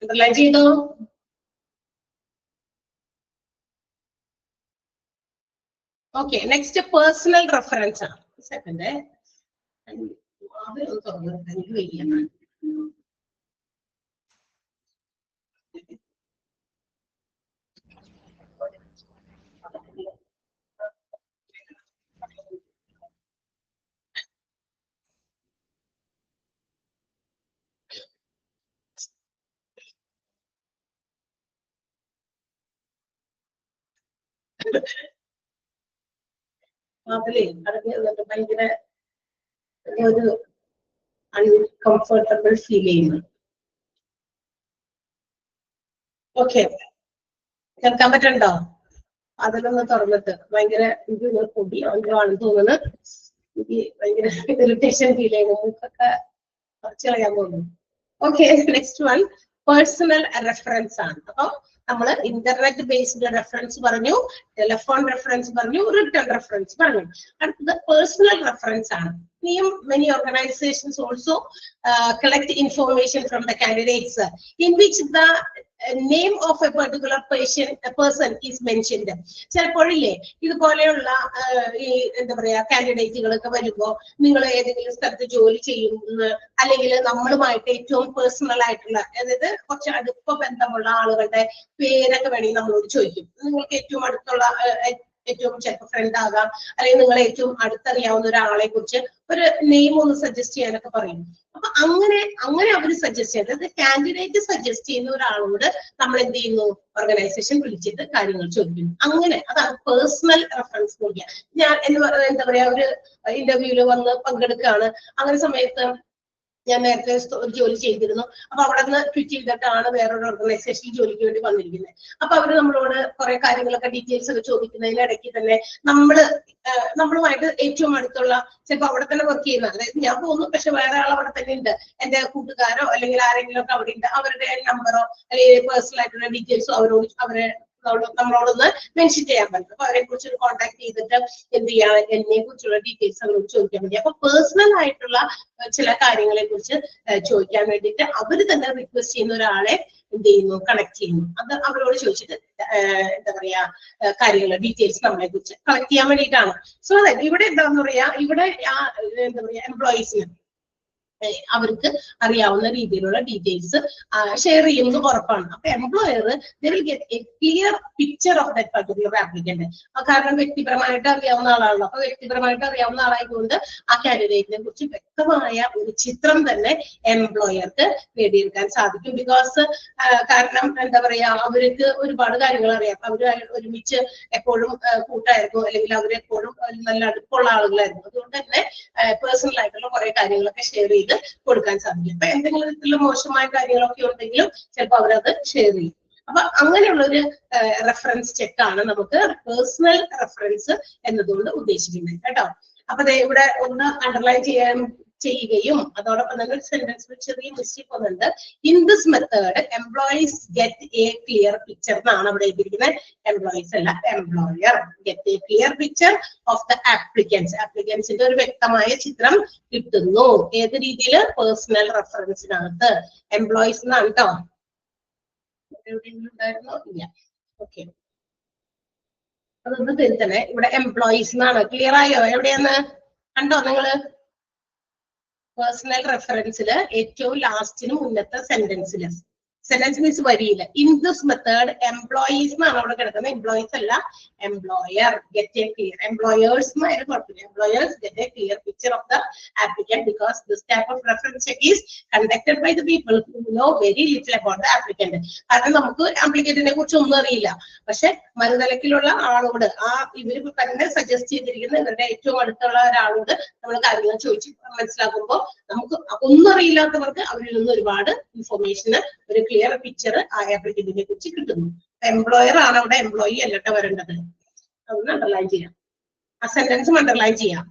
അണ്ടർലൈൻ ചെയ്തോ? ഓക്കെ, നെക്സ്റ്റ് പേഴ്സണൽ റെഫറൻസ് ആണ്. സെക്കൻഡ് എനിക്ക് വയ്യ. അതിലേ അടങ്ങി ഭയങ്കര ഒരു അൺകംഫർട്ടബിൾ ഫീൽ ചെയ്യുന്നു. ഓക്കെ, കേൾക്കാൻ പറ്റണ്ടോ? അതിലൊന്ന് തുറന്നിട്ട് ഭയങ്കര എനിക്ക് പൊടി ആണെന്ന് തോന്നുന്നു. എനിക്ക് ഭയങ്കര ഇറിറ്റേഷൻ ഫീൽ ചെയ്യുന്നു. മൂക്കൊക്കെ കുറച്ച് കളയാൻ തോന്നുന്നു. Okay, next one personal reference ആണ്. അപ്പൊ നമ്മൾ ഇന്റർനെറ്റ് ബേസ്ഡ് റെഫറൻസ് പറഞ്ഞു, ടെലിഫോൺ റെഫറൻസ് പറഞ്ഞു, റിട്ടൺ റെഫറൻസ് പറഞ്ഞു. അടുത്തത് പേഴ്സണൽ റെഫറൻസ് ആണ്. Many organizations also collect information from the candidates in which the name of a particular person is mentioned. ചിലപ്പോഴില്ലേ ഇതുപോലെയുള്ള ഈ എന്താ പറയാ കാൻഡിഡേറ്റുകളൊക്കെ വരുമ്പോ നിങ്ങൾ ഏതെങ്കിലും സ്ഥലത്ത് ജോലി ചെയ്യുന്ന അല്ലെങ്കിൽ നമ്മളുമായിട്ട് ഏറ്റവും പേഴ്സണൽ ആയിട്ടുള്ള, അതായത് കുറച്ച് അടുപ്പ ബന്ധമുള്ള ആളുകളുടെ പേരൊക്കെ വേണമെങ്കിൽ നമ്മളോട് ചോദിക്കും. നിങ്ങൾക്ക് ഏറ്റവും അടുത്തുള്ള ഏറ്റവും ചിലപ്പോൾ ഫ്രണ്ട് ആകാം, അല്ലെങ്കിൽ നിങ്ങൾ ഏറ്റവും അടുത്തറിയാവുന്ന ഒരാളെ കുറിച്ച് ഒരു നെയിം ഒന്ന് സജസ്റ്റ് ചെയ്യാനൊക്കെ പറയും. അപ്പൊ അങ്ങനെ അവർ സജസ്റ്റ് ചെയ്യുന്നത് കാൻഡിഡേറ്റ് സജസ്റ്റ് ചെയ്യുന്ന ഒരാളോട് നമ്മൾ എന്ത് ചെയ്യുന്നു, ഓർഗനൈസേഷൻ വിളിച്ചിട്ട് കാര്യങ്ങൾ ചോദിക്കുന്നു. അങ്ങനെ അതാണ് പേഴ്സണൽ റെഫറൻസ് നോക്കിയാൽ. ഞാൻ എന്താ പറയാ, ഒരു ഇന്റർവ്യൂല് വന്ന് പങ്കെടുക്കുകയാണ്. അങ്ങനെ സമയത്ത് ഞാൻ നേരത്തെ ഒരു ജോലി ചെയ്തിരുന്നു. അപ്പൊ അവിടെ നിന്ന് ക്വിറ്റ് ചെയ്തിട്ടാണ് വേറൊരു ഓർഗനൈസേഷനിൽ ജോലിക്ക് വേണ്ടി വന്നിരിക്കുന്നത്. അപ്പൊ അവര് നമ്മളോട് കുറെ കാര്യങ്ങളൊക്കെ ഡീറ്റെയിൽസ് ഒക്കെ ചോദിക്കുന്നതിനിടയ്ക്ക് തന്നെ നമ്മളുമായിട്ട് ഏറ്റവും അടുത്തുള്ള, ചിലപ്പോൾ അവിടെ തന്നെ വർക്ക് ചെയ്യുന്ന, അതായത് ഞാൻ പോകുന്നു പക്ഷെ വേറെ ആൾ അവിടെ തന്നെ ഉണ്ട്, എന്റെ കൂട്ടുകാരോ അല്ലെങ്കിൽ ആരെങ്കിലും ഒക്കെ അവിടെ ഉണ്ട്, അവരുടെ നമ്പറോ അല്ലെങ്കിൽ പേഴ്സണൽ ആയിട്ടുള്ള ഡീറ്റെയിൽസോ നമ്മളോടൊന്ന് മെൻഷൻ ചെയ്യാൻ പറ്റും. അപ്പൊ അവരെ കുറിച്ച് കോൺടാക്ട് ചെയ്തിട്ട് എന്ത് ചെയ്യാം, എന്നെ കുറിച്ചുള്ള ഡീറ്റെയിൽസ് അവരോട് ചോദിക്കാൻ വേണ്ടി. അപ്പൊ പേഴ്സണൽ ആയിട്ടുള്ള ചില കാര്യങ്ങളെ കുറിച്ച് ചോദിക്കാൻ വേണ്ടിയിട്ട് അവര് തന്നെ റിക്വസ്റ്റ് ചെയ്യുന്ന ഒരാളെ എന്ത് ചെയ്യുന്നു, കണക്ട് ചെയ്യുന്നു. അത് അവരോട് ചോദിച്ചിട്ട് എന്താ പറയാ കാര്യങ്ങൾ ഡീറ്റെയിൽസ് നമ്മളെ കുറിച്ച് കളക്ട് ചെയ്യാൻ വേണ്ടിയിട്ടാണ്. സോ അതായത് ഇവിടെ എന്താന്ന് പറയാ, ഇവിടെ എന്താ പറയാ എംപ്ലോയീസിന് അവർക്ക് അറിയാവുന്ന രീതിയിലുള്ള ഡീറ്റെയിൽസ് ഷെയർ ചെയ്യുന്നത് ഉറപ്പാണ്. അപ്പൊ employer they will get a clear picture of that particular applicant. കാരണം വ്യക്തിപരമായിട്ട് അറിയാവുന്ന ആളാണല്ലോ. അപ്പൊ വ്യക്തിപരമായിട്ട് അറിയാവുന്ന ആളായതുകൊണ്ട് ആ കാൻഡിഡേറ്റിനെ കുറിച്ച് വ്യക്തമായ ഒരു ചിത്രം തന്നെ എംപ്ലോയർക്ക് നേടിയെടുക്കാൻ സാധിക്കും. ബിക്കോസ് കാരണം എന്താ പറയാ, അവർക്ക് ഒരുപാട് കാര്യങ്ങൾ അറിയാം. അവര് ഒരുമിച്ച് എപ്പോഴും കൂട്ടായിരുന്നു, അല്ലെങ്കിൽ അവരെപ്പോഴും നല്ല അടുപ്പുള്ള ആളുകളായിരുന്നു. അതുകൊണ്ട് തന്നെ പേഴ്സണൽ ആയിട്ടുള്ള കുറെ കാര്യങ്ങളൊക്കെ ഷെയർ ചെയ്ത് കൊടുക്കാൻ സാധിക്കും. അപ്പൊ എന്തെങ്കിലും തരത്തിലുള്ള മോശമായ കാര്യങ്ങളൊക്കെ ഉണ്ടെങ്കിലും ചിലപ്പോൾ അവരത് ഷെയർ ചെയ്യും. അപ്പൊ അങ്ങനെയുള്ള ഒരു റെഫറൻസ് ചെക്കാണ് നമുക്ക് പേഴ്സണൽ റെഫറൻസ് എന്നതുകൊണ്ട് ഉദ്ദേശിക്കുന്നത് കേട്ടോ. അപ്പൊ ഇവിടെ ഒന്ന് അണ്ടർലൈൻ ചെയ്യുകയും അതോടൊപ്പം തന്നെ ഒരു സെന്റൻസ് ചെറിയ മിസ്റ്റേക്ക് വന്നിട്ടുണ്ട്. In this method employees get a clear picture എന്നാണ് അവിടെ എഴുതിയിരിക്കുന്നത്. എംപ്ലോയീസ് അല്ല, employer get a clear picture of the ആപ്ലിക്കൻസിന്റെ ഒരു വ്യക്തമായ ചിത്രം കിട്ടുന്നു. ഏത് രീതിയിൽ? പേഴ്സണൽ റെഫറൻസിനകത്ത്. എംപ്ലോയീസ് എന്നാണ് കേട്ടോ. എവിടെയെങ്കിലും ഉണ്ടായിരുന്നോ? ഇല്ല. ഓക്കെ, അതൊന്ന് തിരുത്തണേ. ഇവിടെ എംപ്ലോയീസ് എന്നാണ്. ക്ലിയർ ആയോ? എവിടെയാന്ന് കണ്ടോ നിങ്ങള്? പേഴ്സണൽ റെഫറൻസില് ഏറ്റവും ലാസ്റ്റിന് മുന്നത്തെ സെന്റൻസില്, സെന്റൻസ് മീൻസ് വരിയില്ല. ഇൻ ദിസ് മെത്തേഡ് എംപ്ലോയീസ് എന്നാണ് അവിടെ കിടക്കുന്നത്. എംപ്ലോയീസ് അല്ല, employer get a clear. Employers എന്നായാലും കുഴപ്പമില്ല. Employers get a clear picture of the applicant because this type of reference check is conducted by the people who know very little about the applicant. കാരണം നമുക്ക് ആപ്ലിക്കന്റിനെ കുറിച്ച് ഒന്നും അറിയില്ല. പക്ഷെ മറുതലക്കിലുള്ള ആളോട്, ഇവര് തന്നെ സജസ്റ്റ് ചെയ്തിരിക്കുന്ന ഇവരുടെ ഏറ്റവും അടുത്തുള്ള ഒരാളോട് നമ്മൾ കാര്യങ്ങൾ ചോദിച്ച് മനസ്സിലാക്കുമ്പോൾ നമുക്ക് ഒന്നും അറിയില്ലാത്തവർക്ക് അവരിൽ നിന്ന് ഒരുപാട് ഇൻഫർമേഷന്, ഒരു ക്ലിയർ പിക്ചർ ആ ആപ്ലിക്കന്റിനെ കുറിച്ച് കിട്ടുന്നു. എംപ്ലോയർ ആണ് അവിടെ, എംപ്ലോയി അല്ലട്ട വരേണ്ടത്. അതൊന്ന് അണ്ടർലൈൻ ചെയ്യാം. ആ സെന്റൻസും അണ്ടർലൈൻ ചെയ്യാം.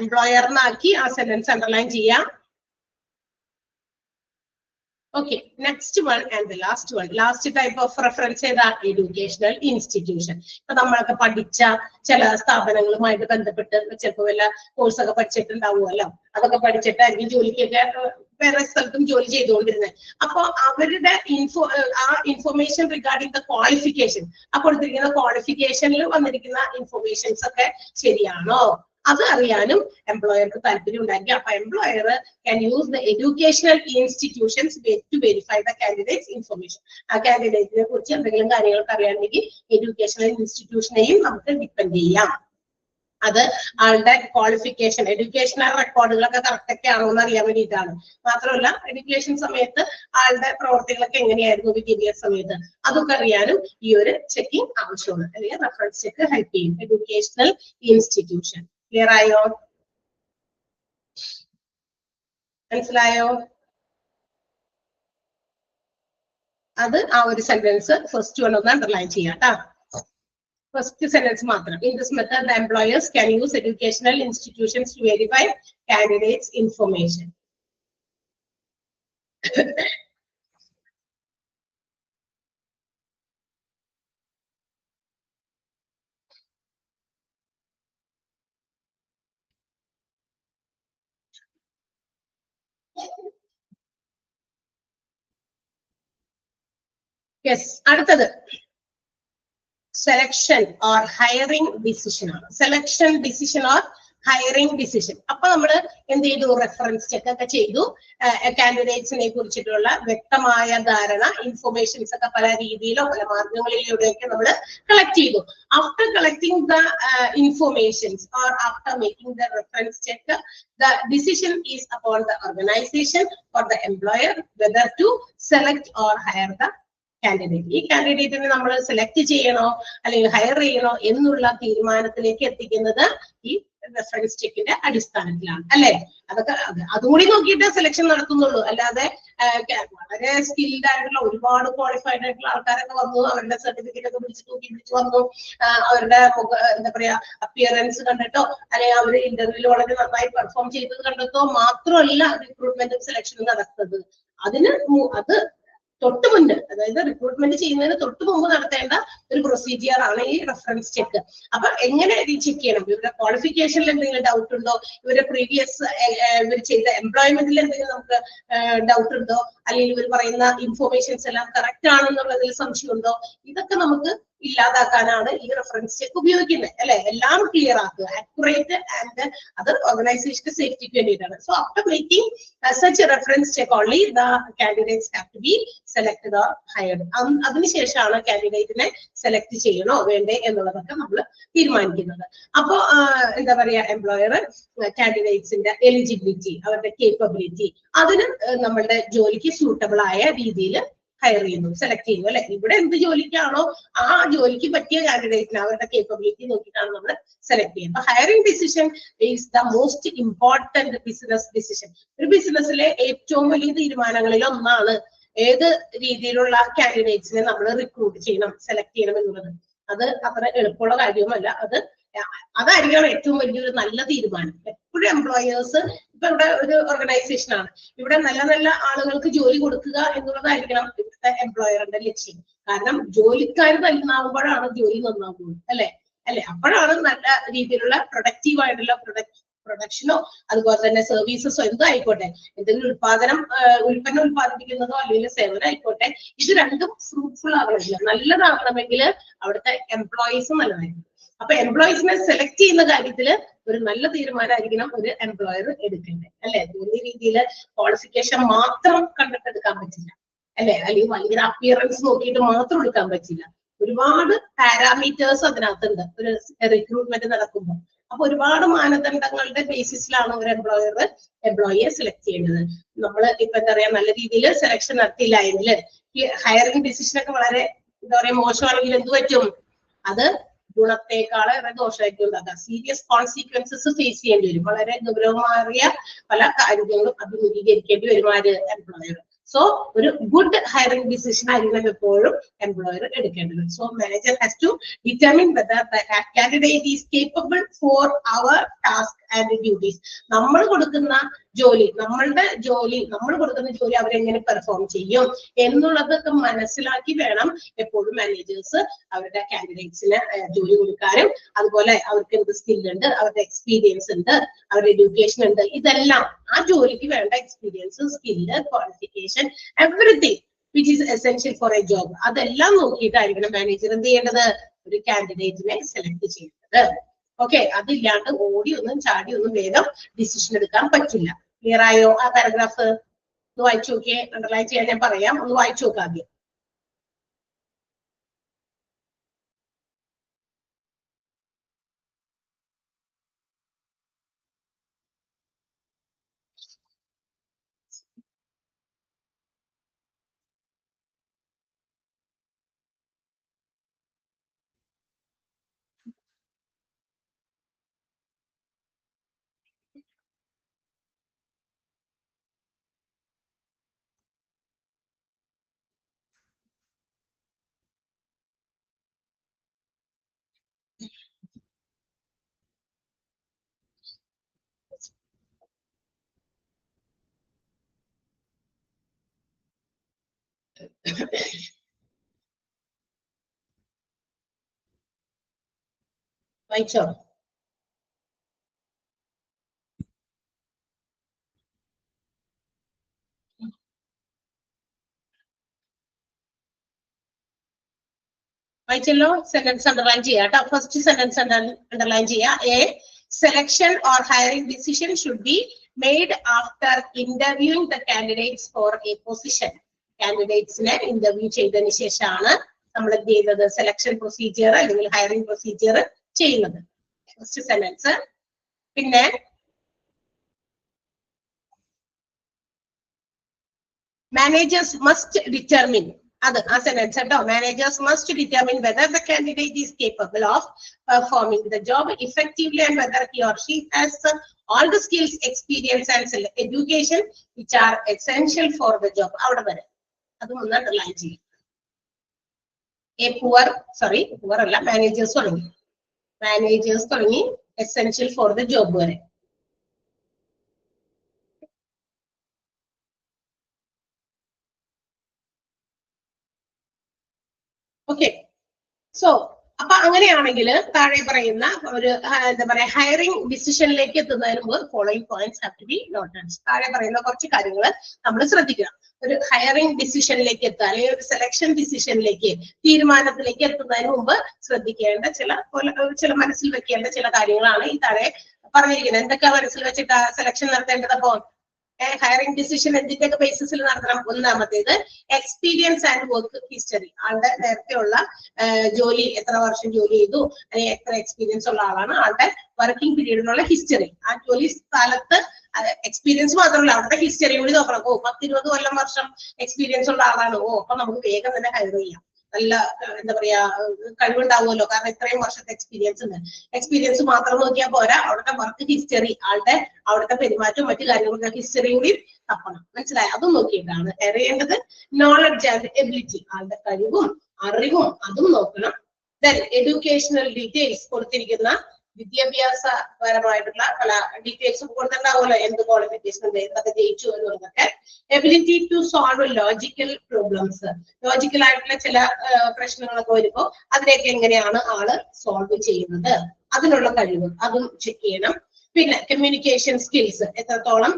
എംപ്ലോയറിനാക്കി ആ സെന്റൻസ് അണ്ടർലൈൻ ചെയ്യാം. Okay, next one and the last one. Last type of reference ഏതാ? Educational institution. ഇപ്പൊ നമ്മളൊക്കെ പഠിച്ച ചില സ്ഥാപനങ്ങളുമായിട്ട് ബന്ധപ്പെട്ട് ചിലപ്പോൾ വല്ല കോഴ്സൊക്കെ പഠിച്ചിട്ടുണ്ടാവുമല്ലോ. അതൊക്കെ പഠിച്ചിട്ടായിരിക്കും ജോലിക്കൊക്കെ വേറെ സ്ഥലത്തും ജോലി ചെയ്തുകൊണ്ടിരുന്നത്. അപ്പൊ അവരുടെ ഇൻഫർമേഷൻ റിഗാർഡിംഗ് ദ ക്വാളിഫിക്കേഷൻ, ആ കൊടുത്തിരിക്കുന്ന ക്വാളിഫിക്കേഷനിൽ വന്നിരിക്കുന്ന ഇൻഫർമേഷൻസ് ഒക്കെ ശരിയാണോ അത് അറിയാനും എംപ്ലോയർക്ക് താല്പര്യം ഉണ്ടായിരിക്കും. അപ്പൊ employer can use the educational institutions to verify the candidates information. ആ കാൻഡിഡേറ്റിനെ കുറിച്ച് എന്തെങ്കിലും കാര്യങ്ങൾക്ക് അറിയാമെങ്കിൽ എഡ്യൂക്കേഷണൽ ഇൻസ്റ്റിറ്റ്യൂഷനെയും നമുക്ക് ഡിപ്പെൻഡ് ചെയ്യാം. അത് ആളുടെ ക്വാളിഫിക്കേഷൻ, എഡ്യൂക്കേഷണൽ റെക്കോർഡുകളൊക്കെ കറക്റ്റ് ഒക്കെ ആണോ എന്ന് അറിയാൻ വേണ്ടിയിട്ടാണ്. മാത്രമല്ല എഡ്യൂക്കേഷൻ സമയത്ത് ആളുടെ പ്രവർത്തികളൊക്കെ എങ്ങനെയായിരുന്നു വിദ്യാഭ്യാസ സമയത്ത്, അതൊക്കെ അറിയാനും ഈ ഒരു ചെക്കിംഗ് ആവശ്യമാണ്. അല്ലെങ്കിൽ റെഫറൻസ് ചെക്ക് ഹെൽപ്പ് ചെയ്യും. Educational institution. ക്ലിയർ ആയോ? മനസ്സിലായോ? അത് ആ ഒരു സെന്റൻസ് ഫസ്റ്റ് വൺ ഒന്ന് അണ്ടർലൈൻ ചെയ്യാം കേട്ടോ. ഫസ്റ്റ് സെന്റൻസ് മാത്രം. In this method, the employers can use educational institutions to verify candidates' information. Yes, അടുത്തത് selection or hiring decision. Selection, decision or hiring decision. അപ്പൊ നമ്മൾ എന്ത് ചെയ്തു? റെഫറൻസ് ചെക്ക് ഒക്കെ ചെയ്തു. കാൻഡിഡേറ്റ്സിനെ കുറിച്ചിട്ടുള്ള വ്യക്തമായ ധാരണ, ഇൻഫർമേഷൻസ് ഒക്കെ പല രീതിയിലോ പല മാർഗങ്ങളിലൂടെയൊക്കെ നമ്മൾ കളക്ട് ചെയ്തു. After collecting the informations or after making the reference check, the decision is upon the organization or the employer whether to select or hire the candidate. ഈ കാൻഡിഡേറ്റിനെ നമ്മൾ സെലക്ട് ചെയ്യണോ അല്ലെങ്കിൽ ഹയർ ചെയ്യണോ എന്നുള്ള തീരുമാനത്തിലേക്ക് എത്തിക്കുന്നത് ഈ റെഫറൻസ് ചെക്കിന്റെ അടിസ്ഥാനത്തിലാണ്, അല്ലെ? അതൊക്കെ അതുകൂടി നോക്കിയിട്ട് സെലക്ഷൻ നടത്തുന്നുള്ളൂ. അല്ലാതെ വളരെ സ്കിൽഡ് ആയിട്ടുള്ള ഒരുപാട് ക്വാളിഫൈഡ് ആയിട്ടുള്ള ആൾക്കാരൊക്കെ വന്നു, അവരുടെ സർട്ടിഫിക്കറ്റ് ഒക്കെ വിളിച്ചു വന്നു, അവരുടെ എന്താ പറയാ അപ്പിയറൻസ് കണ്ടിട്ടോ അല്ലെങ്കിൽ അവർ ഇന്റർവ്യൂവിൽ വളരെ നന്നായി പെർഫോം ചെയ്തത് കണ്ടിട്ടോ മാത്രമല്ല റിക്രൂട്ട്മെന്റും സെലക്ഷനും നടത്തുന്നത്. അത് തൊട്ട് മുൻപ്, അതായത് റിക്രൂട്ട്മെന്റ് ചെയ്യുന്നതിന് തൊട്ട് മുമ്പ് നടത്തേണ്ട ഒരു പ്രൊസീജിയർ ആണ് ഈ റെഫറൻസ് ചെക്ക്. അപ്പൊ എങ്ങനെ ചെക്ക് ചെയ്യണം? ഇവരുടെ ക്വാളിഫിക്കേഷനിൽ എന്തെങ്കിലും ഡൗട്ട് ഉണ്ടോ, ഇവരുടെ പ്രീവിയസ് ഇവർ ചെയ്ത എംപ്ലോയ്മെന്റിൽ എന്തെങ്കിലും നമുക്ക് ഡൗട്ട് ഉണ്ടോ, അല്ലെങ്കിൽ ഇവർ പറയുന്ന ഇൻഫോർമേഷൻസ് എല്ലാം കറക്റ്റ് ആണെന്നുള്ളതിൽ സംശയമുണ്ടോ, ഇതൊക്കെ നമുക്ക് ഇല്ലാതാക്കാനാണ് ഈ റെഫറൻസ് ചെക്ക് ഉപയോഗിക്കുന്നത്, അല്ലെ? എല്ലാം ക്ലിയർ ആക്കുക, ആക്യുറേറ്റ് ആൻഡ് അത് ഓർഗനൈസേഷന്റെ സേഫ്റ്റിക്ക് വേണ്ടിയിട്ടാണ്. So after making such a reference check only the candidates have to be selected or hired. അതിനുശേഷമാണ് കാൻഡിഡേറ്റിനെ സെലക്ട് ചെയ്യണോ വേണ്ടേ എന്നുള്ളതൊക്കെ നമ്മൾ തീരുമാനിക്കുന്നത്. അപ്പോ എന്താ പറയാ, എംപ്ലോയർ കാൻഡിഡേറ്റ്സിന്റെ എലിജിബിലിറ്റി, അവരുടെ കേപ്പബിലിറ്റി, അതിന് നമ്മളുടെ ജോലിക്ക് സ്യൂട്ടബിൾ ആയ രീതിയിൽ ഹയർ ചെയ്യുന്നു, സെലക്ട് ചെയ്യുന്നു, അല്ലെ? ഇവിടെ എന്ത് ജോലിക്കാണോ ആ ജോലിക്ക് പറ്റിയ കാൻഡിഡേറ്റിന് അവരുടെ കേപ്പബിലിറ്റി നോക്കിയിട്ടാണ് നമ്മൾ സെലക്ട് ചെയ്യുന്നത്. Hiring decision is the most important business decision. ഒരു ബിസിനസ്സിലെ ഏറ്റവും വലിയ തീരുമാനങ്ങളിൽ ഒന്നാണ് ഏത് രീതിയിലുള്ള കാൻഡിഡേറ്റ്സിനെ നമ്മൾ റിക്രൂട്ട് ചെയ്യണം, സെലക്ട് ചെയ്യണം എന്നുള്ളത്. അത് അത്ര എളുപ്പമുള്ള കാര്യവുമല്ല. അതായിരിക്കണം ഏറ്റവും വലിയൊരു നല്ല തീരുമാനം. എപ്പോഴും എംപ്ലോയേഴ്സ്, ഇപ്പൊ ഇവിടെ ഒരു ഓർഗനൈസേഷൻ ആണ്, ഇവിടെ നല്ല നല്ല ആളുകൾക്ക് ജോലി കൊടുക്കുക എന്നുള്ളതായിരിക്കണം ഇവിടുത്തെ എംപ്ലോയറിന്റെ ലക്ഷ്യം. കാരണം ജോലിക്കാർ നന്നാവുമ്പോഴാണ് ജോലി നന്നാവുന്നത്, അല്ലെ? അപ്പോഴാണ് നല്ല രീതിയിലുള്ള പ്രൊഡക്റ്റീവ് ആയിട്ടുള്ള പ്രൊഡക്ഷനോ അതുപോലെ തന്നെ സർവീസസോ എന്തോ ആയിക്കോട്ടെ, എന്തെങ്കിലും ഉൽപ്പന്നം ഉൽപ്പാദിപ്പിക്കുന്നതോ അല്ലെങ്കിൽ സേവനം ആയിക്കോട്ടെ, ഇത് രണ്ടും ഫ്രൂട്ട്ഫുൾ ആകണമെങ്കിൽ, നല്ലതാകണമെങ്കിൽ അവിടുത്തെ എംപ്ലോയീസ് നല്ലതായിരിക്കും. അപ്പൊ എംപ്ലോയീസിനെ സെലക്ട് ചെയ്യുന്ന കാര്യത്തിൽ ഒരു നല്ല തീരുമാനമായിരിക്കണം ഒരു എംപ്ലോയർ എടുക്കേണ്ടത്, അല്ലെ? വലിയ രീതിയിൽ ക്വാളിഫിക്കേഷൻ മാത്രം കണ്ടിട്ടെടുക്കാൻ പറ്റില്ല, അല്ലെ? അല്ലെങ്കിൽ ഭയങ്കര അപ്പിയറൻസ് നോക്കിയിട്ട് മാത്രം എടുക്കാൻ പറ്റില്ല. ഒരുപാട് പാരാമീറ്റേഴ്സ് അതിനകത്തുണ്ട് ഒരു റിക്രൂട്ട്മെന്റ് നടക്കുമ്പോൾ. അപ്പൊ ഒരുപാട് മാനദണ്ഡങ്ങളുടെ ബേസിസിലാണ് ഒരു എംപ്ലോയിയെ സെലക്ട് ചെയ്യുന്നത്. നമ്മൾ ഇപ്പൊ എന്താ പറയാ, നല്ല രീതിയിൽ സെലക്ഷൻ നടത്തിയില്ല എങ്കിൽ ഈ ഹയറിംഗ് ഡിസിഷൻ ഒക്കെ വളരെ എന്താ പറയാ മോശമാണെങ്കിൽ എന്ത് പറ്റും? അത് ഗുണത്തെക്കാളേറെ ദോഷമായിരിക്കും ഉണ്ടാക്കുക. സീരിയസ് കോൺസിക്വൻസസ് ഫേസ് ചെയ്യേണ്ടി വരും. വളരെ ഗൗരവമേറിയ പല കാര്യങ്ങളും അഭിമുഖീകരിക്കേണ്ടി വരും എംപ്ലോയർ. സോ ഒരു ഗുഡ് ഹയറിംഗ് ഡിസിഷൻ ആയിരിക്കണം എപ്പോഴും എംപ്ലോയർ എടുക്കേണ്ടത്. So manager has to determine whether the candidate is capable for our task and duties. നമ്മൾ കൊടുക്കുന്ന ജോലി അവരെങ്ങനെ പെർഫോം ചെയ്യും എന്നുള്ളതൊക്കെ മനസ്സിലാക്കി വേണം എപ്പോഴും മാനേജേഴ്സ് അവരുടെ കാൻഡിഡേറ്റ്സിന് ജോലി കൊടുക്കാനും. അതുപോലെ അവർക്ക് എന്ത് സ്കില്ലുണ്ട്, അവരുടെ എക്സ്പീരിയൻസ് ഉണ്ട്, അവരുടെ എഡ്യൂക്കേഷൻ ഉണ്ട്, ഇതെല്ലാം ആ ജോലിക്ക് വേണ്ട experience, skill, qualification, everything which is essential for A job, അതെല്ലാം നോക്കിയിട്ടായിരിക്കണം മാനേജർ എന്ത് ചെയ്യേണ്ടത്? ഒരു കാൻഡിഡേറ്റിനെ സെലക്ട് ചെയ്യേണ്ടത്. ഓക്കെ, അതില്ലാണ്ട് ഓടിയൊന്നും ചാടിയൊന്നും വേഗം ഡിസിഷൻ എടുക്കാൻ പറ്റില്ല. ക്ലിയർ ആയോ? ആ പാരഗ്രാഫ് ഒന്ന് വായിച്ചു നോക്കിയേ. അണ്ടർലൈൻ ചെയ്യാൻ ഞാൻ പറയാം, ഒന്ന് വായിച്ചു നോക്കാം ആദ്യം. വായിച്ചോ? വായിച്ചല്ലോ? സെന്റൻസ് അണ്ടർലൈൻ ചെയ്യാം കേട്ടോ. ഫസ്റ്റ് സെന്റൻസ് അണ്ടർലൈൻ ചെയ്യാം. A selection or hiring decision should be made after interviewing the candidates for a position. Candidates ne interview ചെയ്തതിനു ശേഷമാണ് നമ്മൾ എന്ത് ചെയ്യുന്നത് സെലക്ഷൻ പ്രൊസീജിയർ അല്ലെങ്കിൽ ഹയറിംഗ് പ്രൊസീജിയർ ചെയ്യുന്നത്. First sentence. പിന്നെ managers must determine a sentence കേട്ടോ. Managers must determine whether the candidate is capable of performing the job effectively and whether he or she has all the skills, experience and education which are essential for the job. അവിടെ വരെ അതും ഒന്ന് അണ്ടർലൈൻ ചെയ്യും. poor അല്ല, managers തുടങ്ങി essential for the job വരെ. ഓക്കെ. സോ അപ്പൊ അങ്ങനെയാണെങ്കിൽ താഴെ പറയുന്ന ഒരു എന്താ പറയാ ഹയറിംഗ് ഡിസിഷനിലേക്ക് എത്തുന്നതിന് മുമ്പ് following points have to be noted. താഴെ പറയുന്ന കുറച്ച് കാര്യങ്ങൾ നമ്മൾ ശ്രദ്ധിക്കണം. ഒരു ഹയറിംഗ് ഡിസിഷനിലേക്ക് എത്തുക അല്ലെങ്കിൽ ഒരു സെലക്ഷൻ ഡിസിഷനിലേക്ക് തീരുമാനത്തിലേക്ക് എത്തുന്നതിന് മുമ്പ് ശ്രദ്ധിക്കേണ്ട ചില മനസ്സിൽ വെക്കേണ്ട ചില കാര്യങ്ങളാണ് ഈ താഴെ പറഞ്ഞിരിക്കുന്നത്. എന്തൊക്കെ മനസ്സിൽ വെച്ചിട്ട് സെലക്ഷൻ നടത്തേണ്ടത്? അപ്പോ ഹയറിംഗ് ഡിസിഷൻ എന്തിന്റെയൊക്കെ ബേസിസിൽ നടത്തണം? ഒന്നാമത്തേത് എക്സ്പീരിയൻസ് ആൻഡ് വർക്ക് ഹിസ്റ്ററി. ആളുടെ നേരത്തെയുള്ള ജോലി, എത്ര വർഷം ജോലി ചെയ്തു, അല്ലെങ്കിൽ എത്ര എക്സ്പീരിയൻസ് ഉള്ള ആളാണ്, ആളുടെ വർക്കിംഗ് പീരീഡിനുള്ള ഹിസ്റ്ററി. ആ ജോലി സ്ഥലത്ത് എക്സ്പീരിയൻസ് മാത്രമല്ല അവിടുത്തെ ഹിസ്റ്ററി കൂടി നോക്കണം. 10-20 വർഷം എക്സ്പീരിയൻസ് ഉള്ള ആളാണ്, അപ്പൊ നമുക്ക് വേഗം തന്നെ ഹയർ ചെയ്യാം. നല്ല എന്താ പറയാ കഴിവുണ്ടാവുമല്ലോ, കാരണം ഇത്രയും വർഷത്തെ എക്സ്പീരിയൻസ് ഉണ്ട്. എക്സ്പീരിയൻസ് മാത്രം നോക്കിയാൽ പോരാ, അവിടുത്തെ വർക്ക് ഹിസ്റ്ററി, അവിടുത്തെ പെരുമാറ്റവും മറ്റു കാര്യങ്ങളൊക്കെ ഹിസ്റ്ററി കൂടി തപ്പണം. മനസ്സിലായി? അതും നോക്കിയിട്ടാണ് ഹയർ ചെയ്യേണ്ടത്. നോളജ് ആൻഡ് എബിലിറ്റി, ആളുടെ കഴിവും അറിവും അതും നോക്കണം. ദെൻ എഡ്യൂക്കേഷണൽ ഡീറ്റെയിൽസ്, കൊടുത്തിരിക്കുന്ന വിദ്യാഭ്യാസപരമായിട്ടുള്ള പല ഡീറ്റെയിൽസും കൊടുത്തിട്ടുണ്ടാവുമല്ലോ, എന്ത് ക്വാളിഫിക്കേഷൻ എന്തൊക്കെ ജയിച്ചു എന്നുള്ളതൊക്കെ. Ability to solve logical problems, logical ആയിട്ടുള്ള ചില പ്രശ്നങ്ങളൊക്കെ വരുമ്പോൾ അതിനെയൊക്കെ എങ്ങനെയാണ് ആള് സോൾവ് ചെയ്യുന്നത്, അതിനുള്ള കഴിവ്, അതും ചെക്ക് ചെയ്യണം. പിന്നെ കമ്മ്യൂണിക്കേഷൻ സ്കിൽസ്, എത്രത്തോളം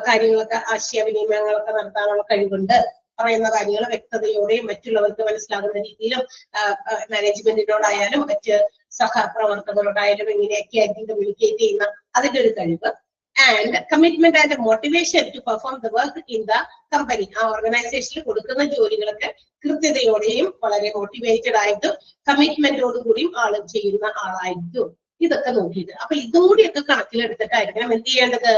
കാര്യങ്ങളൊക്കെ ആശയവിനിമയങ്ങളൊക്കെ നടത്താനുള്ള കഴിവുണ്ട്, പറയുന്ന കാര്യങ്ങൾ വ്യക്തതയോടെയും മറ്റുള്ളവർക്ക് മനസ്സിലാകുന്ന രീതിയിലും മാനേജ്മെന്റിനോടായാലും മറ്റ് സഹപ്രവർത്തകരോടായാലും എങ്ങനെയൊക്കെ ആയിരിക്കും കമ്മ്യൂണിക്കേറ്റ് ചെയ്യുന്ന അതിന്റെ ഒരു കഴിവ്. And commitment and motivation to perform the work in the company, ആ ഓർഗനൈസേഷനിൽ കൊടുക്കുന്ന ജോലികളൊക്കെ കൃത്യതയോടെയും വളരെ മോട്ടിവേറ്റഡ് ആയിട്ടും കമ്മിറ്റ്മെന്റോടുകൂടിയും ആള് ചെയ്യുന്ന ആളായിരിക്കും. ഇതൊക്കെ നോക്കിയിട്ട് അപ്പൊ ഇതും കൂടിയൊക്കെ കണക്കിലെടുത്തിട്ടായിരിക്കണം എന്ത് ചെയ്യേണ്ടത്,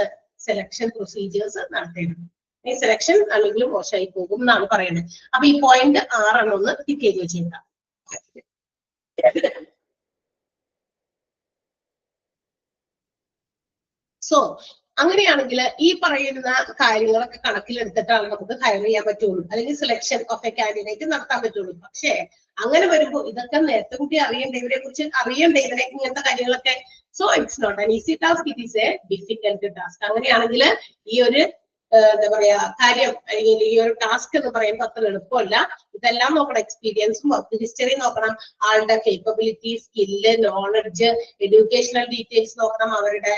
സെലക്ഷൻ പ്രൊസീജിയേഴ്സ് നടത്തേണ്ടത്. ഈ സെലക്ഷൻ അല്ലെങ്കിൽ മോശമായി പോകും എന്നാണ് പറയുന്നത്. അപ്പൊ ഈ പോയിന്റ് 6 ഒന്ന് ടിക്ക് ചെയ്ത് വെച്ചേക്കാം. സോ അങ്ങനെയാണെങ്കിൽ ഈ പറയുന്ന കാര്യങ്ങളൊക്കെ കണക്കിലെടുത്തിട്ടാണ് നമുക്ക് ഹയർ ചെയ്യാൻ പറ്റുള്ളൂ, അല്ലെങ്കിൽ സെലക്ഷൻ ഓഫ് എ കാൻഡിഡേറ്റ് നടത്താൻ പറ്റുള്ളൂ. പക്ഷേ അങ്ങനെ വരുമ്പോൾ ഇതൊക്കെ നേരത്തെ കൂട്ടി അറിയണ്ടേ, ഇവരെ കുറിച്ച് അറിയണ്ടേ, ഇങ്ങനത്തെ കാര്യങ്ങളൊക്കെ. So it's not an easy task, it is a difficult task. അങ്ങനെയാണെങ്കിൽ ഈ ഒരു എന്താ പറയാ കാര്യം അല്ലെങ്കിൽ ഈ ഒരു ടാസ്ക് എന്ന് പറയുമ്പോൾ അത്ര എളുപ്പമല്ല. ഇതെല്ലാം നോക്കണം, എക്സ്പീരിയൻസും വർക്ക് ഹിസ്റ്ററി നോക്കണം, ആളുടെ capability, skill, knowledge, educational details നോക്കണം, അവരുടെ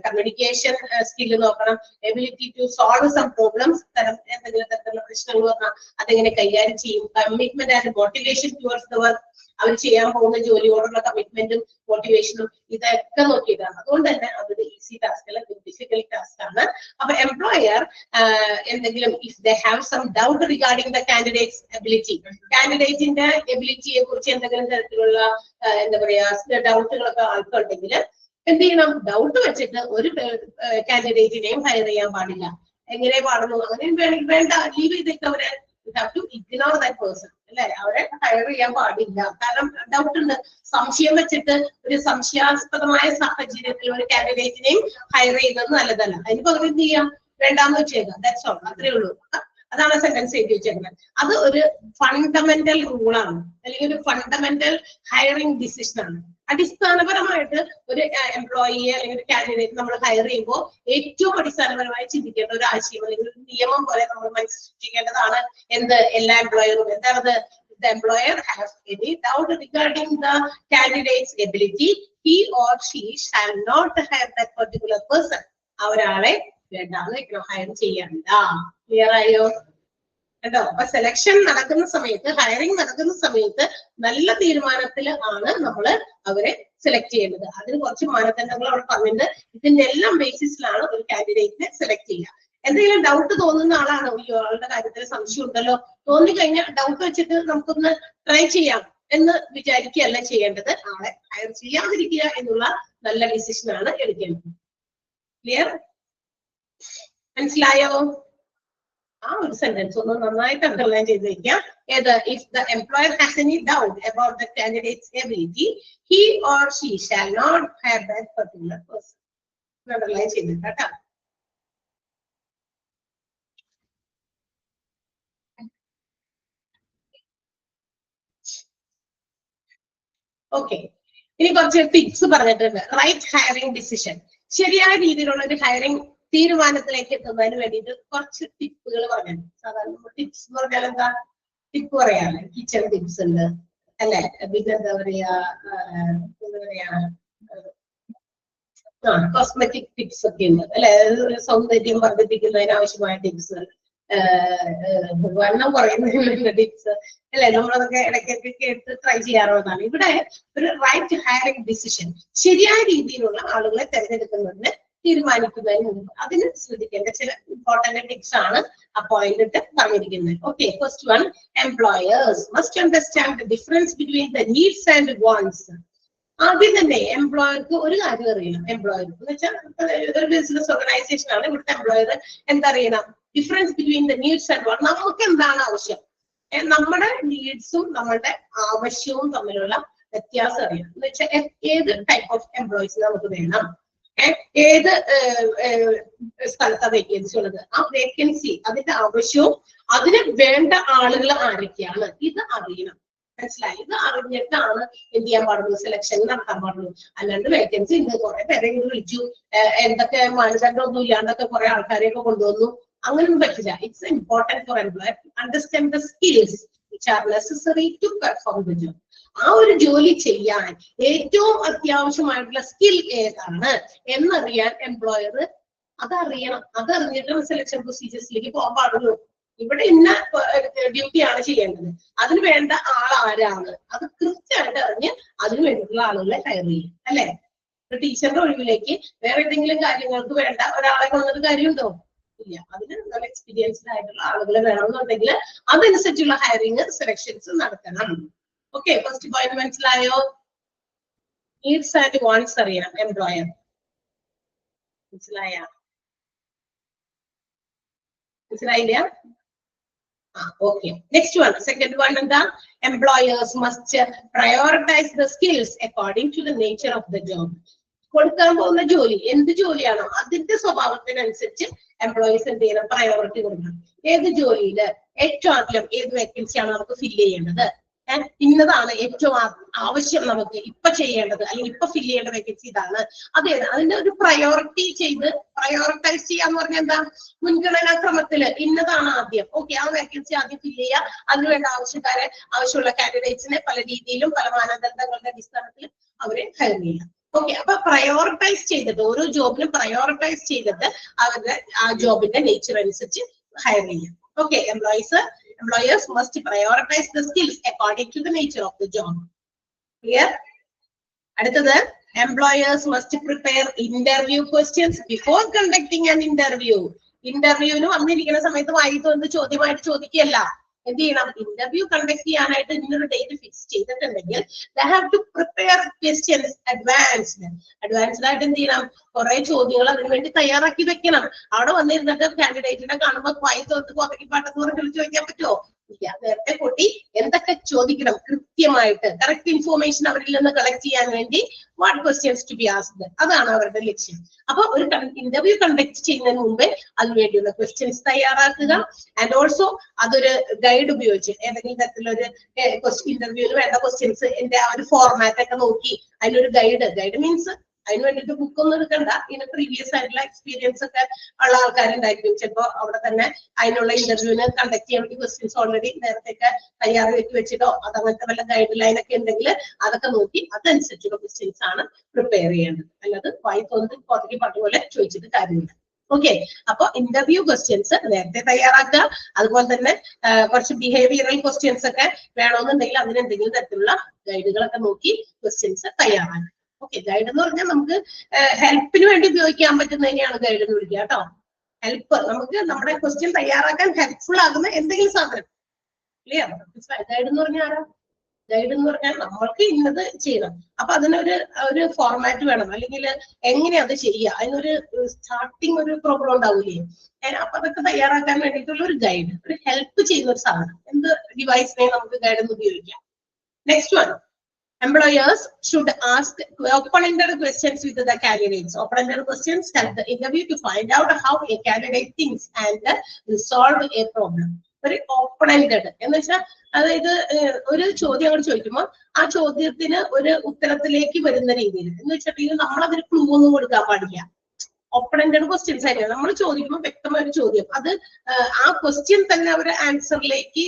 കമ്മ്യൂണിക്കേഷൻ സ്കില്ല് നോക്കണം, ability to solve some problems, എന്തെങ്കിലും തരത്തിലുള്ള പ്രശ്നങ്ങൾ പറഞ്ഞാൽ അതെങ്ങനെ കൈകാര്യം ചെയ്യും, commitment and motivation towards the work, അവർ ചെയ്യാൻ പോകുന്ന ജോലിയോടുള്ള കമ്മിറ്റ്മെന്റും മോട്ടിവേഷനും ഇതൊക്കെ നോക്കിയിട്ടാണ്. അതുകൊണ്ട് തന്നെ അതൊരു ഈസി ടാസ്ക് അല്ല, ഡിഫിക്കൽട്ട് ടാസ്ക് ആണ്. അപ്പൊ എംപ്ലോയർ എന്തെങ്കിലും if they have some doubt regarding the candidate's ability, കാൻഡിഡേറ്റിന്റെ എബിലിറ്റിയെ കുറിച്ച് എന്തെങ്കിലും തരത്തിലുള്ള എന്താ പറയാ ഡൗട്ടുകളൊക്കെ ആൾക്കുണ്ടെങ്കിൽ എന്ത് ചെയ്യണം, ഡൗട്ട് വെച്ചിട്ട് ഒരു കാൻഡിഡേറ്റിനെയും ഹയർ ചെയ്യാൻ പാടില്ല. എങ്ങനെ പാടുന്നു അങ്ങനെ വേണ്ട, ലീവ് ചെയ്തിട്ട് അവരെ you have to ignore that person, അല്ലെ? അവരെ ഹയർ ചെയ്യാൻ പാടില്ല. കാരണം ഡൗട്ട് ഉണ്ട്, സംശയം വെച്ചിട്ട് ഒരു സംശയാസ്പദമായ സാഹചര്യത്തിൽ ഒരു കാൻഡിഡേറ്റിനെയും ഹയർ ചെയ്യുന്നത് നല്ലതല്ല. അതിന് പകരം എന്ത് ചെയ്യാം, വേണ്ടാന്ന് വെച്ചേക്കാം. ദാറ്റ്സ് ഓൾ, അത്രേ ഉള്ളൂ. അതാണ് സെന്റൻസ് എഴുതി വെച്ചേക്കുന്നത്. അത് ഒരു ഫണ്ടമെന്റൽ റൂളാണ്, അല്ലെങ്കിൽ ഒരു ഫണ്ടമെന്റൽ ഹയറിംഗ് ഡിസിഷൻ ആണ്. അടിസ്ഥാനപരമായിട്ട് ഒരു എംപ്ലോയിയെ അല്ലെങ്കിൽ ഒരു കാൻഡിഡേറ്റ് നമ്മൾ ഹയർ ചെയ്യുമ്പോൾ ഏറ്റവും അടിസ്ഥാനപരമായി ചിന്തിക്കേണ്ട ഒരു ആശയം അല്ലെങ്കിൽ ഒരു നിയമം പോലെ നമ്മൾ മനസ്സിലാക്കേണ്ടതാണ് എന്ത്, എല്ലാ എംപ്ലോയറും എന്താണത്, the employer has any doubt regarding the candidate's ability, he or she shall not hire that particular person. അവരാളെ വേണ്ടാന്ന് വെക്കണം, ഹയർ ചെയ്യണ്ട. ക്ലിയർ ആയോ? കേട്ടോ. അപ്പൊ സെലക്ഷൻ നടക്കുന്ന സമയത്ത്, ഹയറിംഗ് നടക്കുന്ന സമയത്ത് നല്ല തീരുമാനത്തിൽ ആണ് നമ്മൾ അവരെ സെലക്ട് ചെയ്യേണ്ടത്. അതിന് കുറച്ച് മാനദണ്ഡങ്ങൾ അവിടെ പറഞ്ഞിട്ടുണ്ട്. ഇതിന്റെ എല്ലാം ബേസിസിലാണ് ഒരു കാൻഡിഡേറ്റിനെ സെലക്ട് ചെയ്യുക. എന്തെങ്കിലും ഡൗട്ട് തോന്നുന്ന ആളാണ്, അയ്യോ ആളുടെ കാര്യത്തിൽ സംശയം ഉണ്ടല്ലോ തോന്നിക്കഴിഞ്ഞാൽ ഡൗട്ട് വെച്ചിട്ട് നമുക്കൊന്ന് ട്രൈ ചെയ്യാം എന്ന് വിചാരിക്കുകയല്ല ചെയ്യേണ്ടത്. ആളെ ഹയർ ചെയ്യാതിരിക്കുക എന്നുള്ള നല്ല ഡിസിഷൻ ആണ് എടുക്കേണ്ടത്. ക്ലിയർ? മനസ്സിലായോ? ആ ഒരു സെന്റൻസ് ഒന്ന് നന്നായിട്ട് അണ്ടർലൈൻ ചെയ്ത് വെക്കാം. ഏത്? If the employer has any doubt about the candidate's ability, he or she shall not hire that particular person. Underline ചെയ്തിട്ട് കേട്ടോ. ഓക്കെ, ഇനി കുറച്ച് ടിപ്സ് പറഞ്ഞിട്ടുണ്ട്. റൈറ്റ് ഹയറിംഗ് ഡിസിഷൻ, ശരിയായ രീതിയിലുള്ള ഒരു ഹയറിംഗ് തീരുമാനത്തിലേക്ക് എത്തുന്നതിന് വേണ്ടിയിട്ട് കുറച്ച് ടിപ്പുകൾ പറഞ്ഞിട്ടുണ്ട്. സാധാരണ ടിപ്സ് എന്ന് പറഞ്ഞാൽ എന്താ? ടിപ്പ് പറയാല്ലേ, കിച്ചൺ ടിപ്സ് ഉണ്ട് അല്ലെ, പിന്നെ എന്താ പറയാ കോസ്മെറ്റിക് ടിപ്സ് ഒക്കെ ഉണ്ട് അല്ലെ, സൗന്ദര്യം വർദ്ധിപ്പിക്കുന്നതിന് ആവശ്യമായ ടിപ്സ്, വണ്ണം കുറയുന്നതിനുള്ള ടിപ്സ് അല്ലെ, നമ്മളതൊക്കെ ഇടയ്ക്കൊക്കെ കേട്ട് ട്രൈ ചെയ്യാറുള്ളതാണ്. ഇവിടെ ഒരു റൈറ്റ് ഹയറിംഗ് ഡിസിഷൻ, ശരിയായ രീതിയിലുള്ള ആളുകളെ തിരഞ്ഞെടുക്കുന്നതിന് തീരുമാനിക്കുന്നതിന് മുമ്പ് അതിന് ശ്രദ്ധിക്കേണ്ട ചില ഇമ്പോർട്ടന്റ് ടിപ്സ് ആണ് ആ പോയിന്റ് പറഞ്ഞിരിക്കുന്നത്. Okay, first one, employers must understand the difference between the needs and wants. ആദ്യം തന്നെ എംപ്ലോയർക്ക് ഒരു കാര്യം അറിയണം. എംപ്ലോയർ എന്ന് വെച്ചാൽ ഒരു ബിസിനസ് ഓർഗനൈസേഷൻ ആണ്. ഇവിടുത്തെ എംപ്ലോയർ എന്തറിയണം? Difference between the needs and wants. നമുക്ക് എന്താണ് ആവശ്യം, നമ്മുടെ നീഡ്സും നമ്മളുടെ ആവശ്യവും തമ്മിലുള്ള വ്യത്യാസം അറിയണം. എന്ന് വെച്ചാൽ ഏത് ടൈപ്പ് ഓഫ് എംപ്ലോയീസ് നമുക്ക് വേണം, ഏത് സ്ഥലത്താണ് വേക്കൻസി ഉള്ളത്, ആ വേക്കൻസി അതിന്റെ ആവശ്യവും അതിന് വേണ്ട ആളുകൾ ആരൊക്കെയാണ്, ഇത് അറിയണം. മനസ്സിലായി? ഇത് അറിഞ്ഞിട്ടാണ് എന്ത് ചെയ്യാൻ പാടുള്ളൂ, സെലക്ഷൻ നടത്താൻ പാടുള്ളൂ. അല്ലാണ്ട് വേക്കൻസി ഉണ്ട്, കുറെ പേരെ വിളിച്ചു, എന്തൊക്കെ മാനദണ്ഡമൊന്നും ഇല്ലാണ്ടൊക്കെ കുറെ ആൾക്കാരെയൊക്കെ കൊണ്ടുവന്നു, അങ്ങനെയൊന്നും പറ്റില്ല. It's important for employer to understand the skills which are necessary to perform the job. ആ ഒരു ജോലി ചെയ്യാൻ ഏറ്റവും അത്യാവശ്യമായിട്ടുള്ള സ്കിൽ ഏതാണ് എന്നറിയാൻ എംപ്ലോയർ അതറിയണം. അതറിഞ്ഞിട്ട് സെലക്ഷൻ പ്രൊസീജിയേഴ്സിലേക്ക് പോകാൻ പാടുള്ളൂ. ഇവിടെ ഇന്ന ഡ്യൂട്ടിയാണ് ചെയ്യേണ്ടത്, അതിന് വേണ്ട ആൾ ആരാണ്, അത് കൃത്യമായിട്ട് അറിഞ്ഞ് അതിന് വേണ്ടിയിട്ടുള്ള ആളുകളെ ഹയർ ചെയ്യും. അല്ലെ? ഒരു ടീച്ചറിന്റെ ഒഴിവിലേക്ക് വേറെ ഏതെങ്കിലും കാര്യങ്ങൾക്ക് വേണ്ട ഒരാളെ കൊണ്ടൊരു കാര്യമുണ്ടോ? ഇല്ല. അതിന് നല്ല എക്സ്പീരിയൻസ്ഡ് ആയിട്ടുള്ള ആളുകളെ വേണമെന്നുണ്ടെങ്കിൽ അതനുസരിച്ചുള്ള ഹയറിംഗ് സെലക്ഷൻസ് നടത്തണം. ഓക്കെ, ഫസ്റ്റ് പോയിന്റ് മനസ്സിലായോ? നീഡ്സ് ആൻഡ് വാണ്ട്സ് അറിയണം എംപ്ലോയർ. മനസ്സിലായില്ല? Okay, next one, second one എന്താ? Employers must prioritise the skills according to the nature of the job. കൊടുക്കാൻ പോകുന്ന ജോലി എന്ത് ജോലിയാണോ അതിന്റെ സ്വഭാവത്തിനനുസരിച്ച് എംപ്ലോയീസ് എന്ത് ചെയ്യണം? പ്രയോറിറ്റി കൊടുക്കണം. ഏത് ജോലിയില് ഏറ്റവും ആദ്യം ഏത് വേക്കൻസിയാണ് നമുക്ക് ഫില്ല് ചെയ്യേണ്ടത്, ഇന്നതാണ് ഏറ്റവും ആവശ്യം നമുക്ക് ഇപ്പൊ ചെയ്യേണ്ടത്, അല്ലെങ്കിൽ ഇപ്പൊ ഫില്ല് ചെയ്യേണ്ട വേക്കൻസി ഇതാണ്, അതേത്, അതിന്റെ ഒരു പ്രയോറിറ്റി ചെയ്ത് പ്രയോറിറ്റൈസ് ചെയ്യാന്ന് പറഞ്ഞാൽ എന്താ? മുൻഗണനാ ക്രമത്തില് ഇന്നതാണ് ആദ്യം. ഓക്കെ, ആ വേക്കൻസി ആദ്യം ഫില്ല് ചെയ്യുക, അതിനുവേണ്ട ആവശ്യമുള്ള കാൻഡിഡേറ്റ്സിനെ പല രീതിയിലും പല മാനദണ്ഡങ്ങളുടെ അടിസ്ഥാനത്തിൽ അവരെ ഹയർ ചെയ്യുക. ഓക്കെ, അപ്പൊ പ്രയോറിറ്റൈസ് ചെയ്തിട്ട് ഓരോ ജോബിനും പ്രയോറിറ്റൈസ് ചെയ്തിട്ട് അവരുടെ ആ ജോബിന്റെ നേച്ചർ അനുസരിച്ച് ഹയർ ചെയ്യാം. Okay, employers must prioritize the skills according to the nature of the job. Clear? അടുത്തത്, employers must prepare interview questions before conducting an interview. ഇന്റർവ്യൂവിന് വന്നിരിക്കുന്ന സമയത്ത് വൈകിട്ട് വന്ന് ചോദ്യമായിട്ട് ചോദിക്കുകയല്ല. എന്ത് ചെയ്യണം? ഇന്റർവ്യൂ കണ്ടക്ട് ചെയ്യാനായിട്ട് ഇന്നൊരു ഡേറ്റ് ഫിക്സ് ചെയ്തിട്ടുണ്ടെങ്കിൽ they have to prepare questions advanced ആയിട്ട് എന്ത് ചെയ്യണം? കുറെ ചോദ്യങ്ങൾ അതിനു വേണ്ടി തയ്യാറാക്കി വെക്കണം. അവിടെ വന്നിരുന്നിട്ട് കാൻഡിഡേറ്റിനെ കാണുമ്പോൾ വൈകിട്ട് കോതക്കിപ്പാട്ടെന്ന് പറഞ്ഞ് ചോദിക്കാൻ പറ്റുമോ? ഇല്ല. നേരത്തെ കൂട്ടി എന്തൊക്കെ ചോദിക്കണം കൃത്യമായിട്ട് കറക്റ്റ് ഇൻഫോർമേഷൻ അവരിൽ നിന്ന് കളക്ട് ചെയ്യാൻ വേണ്ടി what questions to be asked, അതാണ് അവരുടെ ലക്ഷ്യം. അപ്പൊ ഒരു ഇന്റർവ്യൂ കണ്ടക്ട് ചെയ്യുന്നതിന് മുമ്പേ അതിനുവേണ്ടിയുള്ള ക്വസ്റ്റ്യൻസ് തയ്യാറാക്കുക. ആൻഡ് ഓൾസോ അതൊരു ഗൈഡ് ഉപയോഗിച്ച് ഏതെങ്കിലും തരത്തിലൊരു ഇന്റർവ്യൂവിന് വേണ്ട ക്വസ്റ്റ്യൻസ് ആ ഒരു ഫോർമാറ്റ് ഒക്കെ നോക്കി അതിനൊരു ഗൈഡ് മീൻസ് അതിന് വേണ്ടിയിട്ട് ബുക്കൊന്നും എടുക്കണ്ട. ഇതിന് പ്രീവിയസ് ആയിട്ടുള്ള എക്സ്പീരിയൻസ് ഒക്കെ ഉള്ള ആൾക്കാരുണ്ടായിരിക്കും. ചിലപ്പോൾ അവിടെ തന്നെ അതിനുള്ള ഇന്റർവ്യൂവിന് കണ്ടക്ട് ചെയ്യാൻ വേണ്ടി ക്വസ്റ്റ്യൻസ് ഓൾറെഡി നേരത്തെ തയ്യാറാക്കി വെച്ചിട്ടോ അതങ്ങനത്തെ വല്ല ഗൈഡ് ലൈൻ ഒക്കെ ഉണ്ടെങ്കിൽ അതൊക്കെ നോക്കി അതനുസരിച്ചുള്ള ക്വസ്റ്റ്യൻസ് ആണ് പ്രിപ്പയർ ചെയ്യേണ്ടത്. അല്ലാതെ വായി തോന്നി പുറത്തേക്ക് പട്ടുപോലെ ചോദിച്ചിട്ട് കാര്യമില്ല. ഓക്കെ, അപ്പൊ ഇന്റർവ്യൂ ക്വസ്റ്റ്യൻസ് നേരത്തെ തയ്യാറാക്കുക. അതുപോലെ തന്നെ കുറച്ച് ബിഹേവിയറൽ ക്വസ്റ്റ്യൻസ് ഒക്കെ വേണമെന്നുണ്ടെങ്കിൽ അതിനെന്തെങ്കിലും തരത്തിലുള്ള ഗൈഡുകളൊക്കെ നോക്കി ക്വസ്റ്റ്യൻസ് തയ്യാറാക്കുക. ഓക്കെ, ഗൈഡ് എന്ന് പറഞ്ഞാൽ നമുക്ക് ഹെൽപ്പിന് വേണ്ടി ഉപയോഗിക്കാൻ പറ്റുന്നതിനെയാണ് ഗൈഡ് എന്ന് വിളിക്കുക കേട്ടോ. ഹെൽപ്പ്, നമുക്ക് നമ്മുടെ ക്വസ്റ്റ്യൻ തയ്യാറാക്കാൻ ഹെൽപ്ഫുൾ ആകുന്ന എന്തെങ്കിലും സാധനം. ക്ലിയർ? ഗൈഡ് എന്ന് പറഞ്ഞാൽ ആരാ? ഗൈഡ് എന്ന് പറഞ്ഞാൽ നമ്മൾക്ക് ഇന്നത് ചെയ്യണം, അപ്പൊ അതിനൊരു ഫോർമാറ്റ് വേണം, അല്ലെങ്കിൽ എങ്ങനെ അത് ചെയ്യുക, അതിനൊരു സ്റ്റാർട്ടിങ് ഒരു പ്രോബ്ലം ഉണ്ടാവില്ലേ? അപ്പൊ അതൊക്കെ തയ്യാറാക്കാൻ വേണ്ടിയിട്ടുള്ള ഒരു ഗൈഡ്, ഒരു ഹെൽപ്പ് ചെയ്യുന്ന ഒരു സാധനം. എന്ത് ഡിവൈസിനെ നമുക്ക് ഗൈഡ് എന്ന് ഉപയോഗിക്കാം. Next one, employers should ask open-ended questions with the candidates. Open-ended questions help the interview to find out how a candidate thinks and resolve a problem. ഒരു ഓപ്പൺ എൻഡഡ് എന്ന് വെച്ചാൽ അതായത് ഒരു ചോദ്യം അങ്ങോട്ട് ചോദിക്കുമ്പോൾ ആ ചോദ്യത്തിന് ഒരു ഉത്തരത്തിലേക്ക് വരുന്ന രീതിയിൽ എന്ന് വെച്ചിട്ടുണ്ടെങ്കിൽ നമ്മൾ അതിന് ക്ലൂ ഒന്നും കൊടുക്കാൻ പാടില്ല. ഓപ്പൺ എൻഡഡ് ക്വസ്റ്റ്യൻസ് ആയിരിക്കും. നമ്മൾ ചോദിക്കുമ്പോൾ വ്യക്തമായ ഒരു ചോദ്യം, അത് ആ ക്വസ്റ്റ്യൻ തന്നെ ഒരു ആൻസറിലേക്ക്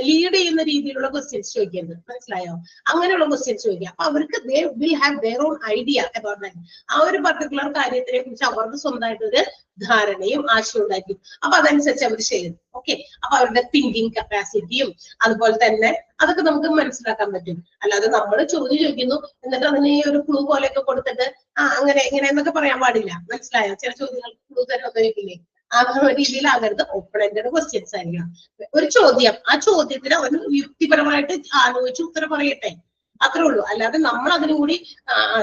ലീഡ് ചെയ്യുന്ന രീതിയിലുള്ള ക്വസ്റ്റ്യൻസ് ചോദിക്കരുത്. മനസ്സിലായോ? അങ്ങനെയുള്ള ക്വസ്റ്റ്യൻസ് ചോദിക്കുക. അപ്പൊ അവർക്ക് they will have their own idea about that. ആ ഒരു പർട്ടിക്കുലർ കാര്യത്തിനെ കുറിച്ച് അവർക്ക് സ്വന്തമായിട്ടൊരു ധാരണയും ആശയം ഉണ്ടാക്കി. അപ്പൊ അതനുസരിച്ച് അവർ ചെയ്യും. ഓക്കെ, അപ്പൊ അവരുടെ തിങ്കിങ് കപ്പാസിറ്റിയും അതുപോലെ തന്നെ അതൊക്കെ നമുക്ക് മനസ്സിലാക്കാൻ പറ്റും. അല്ലാതെ നമ്മൾ ചോദ്യം ചോദിക്കുന്നു എന്നിട്ട് അതിന് ഈ ഒരു ക്ലൂ പോലെയൊക്കെ കൊടുത്തിട്ട് അങ്ങനെ എങ്ങനെ എന്നൊക്കെ പറയാൻ പാടില്ല. മനസ്സിലായോ? ചില ചോദ്യങ്ങൾക്ക് ക്ലൂ തരുന്നില്ലേ? ആ രീതിയിലാകരുത്. ഓപ്പൺ എൻഡഡ് ക്വസ്റ്റ്യൻസ് ആയിരിക്കണം. ഒരു ചോദ്യം, ആ ചോദ്യത്തിന് അവന് യുക്തിപരമായിട്ട് ആലോചിച്ച് ഉത്തരം പറയട്ടെ, അത്രേ ഉള്ളൂ. അല്ലാതെ നമ്മൾ അതിനും കൂടി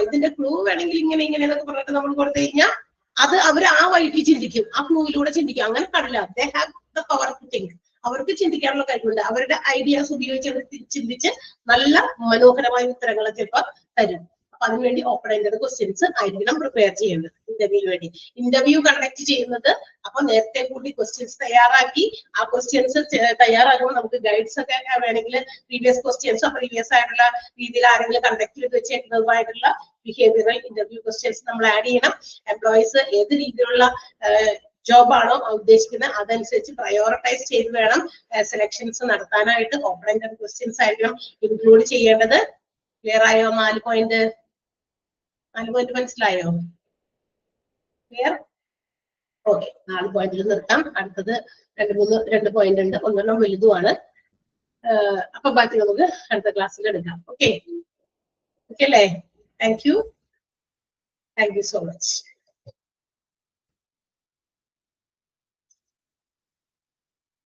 ഇതിന്റെ ക്ലൂ വേണമെങ്കിൽ ഇങ്ങനെ എന്നൊക്കെ പറഞ്ഞിട്ട് നമ്മൾ കൊടുത്തു കഴിഞ്ഞാൽ അത് അവർ ആ വഴിക്ക് ചിന്തിക്കും, ആ ക്ലൂയിലൂടെ ചിന്തിക്കും. അങ്ങനെ പാടില്ല. They have the power to think. അവർക്ക് ചിന്തിക്കാനുള്ള കഴിവുണ്ട്. അവരുടെ ഐഡിയാസ് ഉപയോഗിച്ച് ചിന്തിച്ച് നല്ല മനോഹരമായ ഉത്തരങ്ങൾ ചിലപ്പോൾ തരും. അപ്പൊ അതിനുവേണ്ടി ഓപ്പൺ എൻഡഡ് ക്വസ്റ്റ്യൻസ് ആയിരിക്കണം പ്രിപ്പയർ ചെയ്യേണ്ടത് ഇന്റർവ്യൂവിന് വേണ്ടി. ഇന്റർവ്യൂ കണ്ടക്ട് ചെയ്യുന്നത് അപ്പൊ നേരത്തെ കൂടി ക്വസ്റ്റ്യൻസ് തയ്യാറാക്കി, ആ ക്വസ്റ്റ്യൻസ് തയ്യാറാക്കുമ്പോൾ നമുക്ക് ഗൈഡ്സ് ഒക്കെ വേണമെങ്കിൽ പ്രീവിയസ് ക്വസ്റ്റ്യൻസോ പ്രീവിയസ് ആയിട്ടുള്ള രീതിയിൽ ആരെങ്കിലും കണ്ടക്ട് ചെയ്ത് വെച്ചേക്കുന്നതുമായിട്ടുള്ള ബിഹേവിയറൽ ഇന്റർവ്യൂ ക്വസ്റ്റ്യൻസ് നമ്മൾ ആഡ് ചെയ്യണം. എംപ്ലോയീസ് ഏത് രീതിയിലുള്ള ജോബാണോ ഉദ്ദേശിക്കുന്നത് അതനുസരിച്ച് പ്രയോറിറ്റൈസ് ചെയ്ത് വേണം സെലക്ഷൻസ് നടത്താനായിട്ട്. ഓപ്പൺ എൻഡഡ് ക്വസ്റ്റ്യൻസ് ആയിരിക്കണം ഇൻക്ലൂഡ് ചെയ്യേണ്ടത്. ക്ലിയർ ആയോ? 4 പോയിന്റ് മനസ്സിലായോ? ക്ലിയർ? ഓക്കെ, 4 പോയിന്റിൽ നിർത്താം. അടുത്തത് 2 പോയിന്റ് ഉണ്ട്, ഒന്നെണ്ണം വലുതുമാണ്. അപ്പൊ ബാക്കി നമുക്ക് അടുത്ത ക്ലാസ്സിൽ എടുക്കാം. ഓക്കെ, ഓക്കെ അല്ലേ? Thank you so much.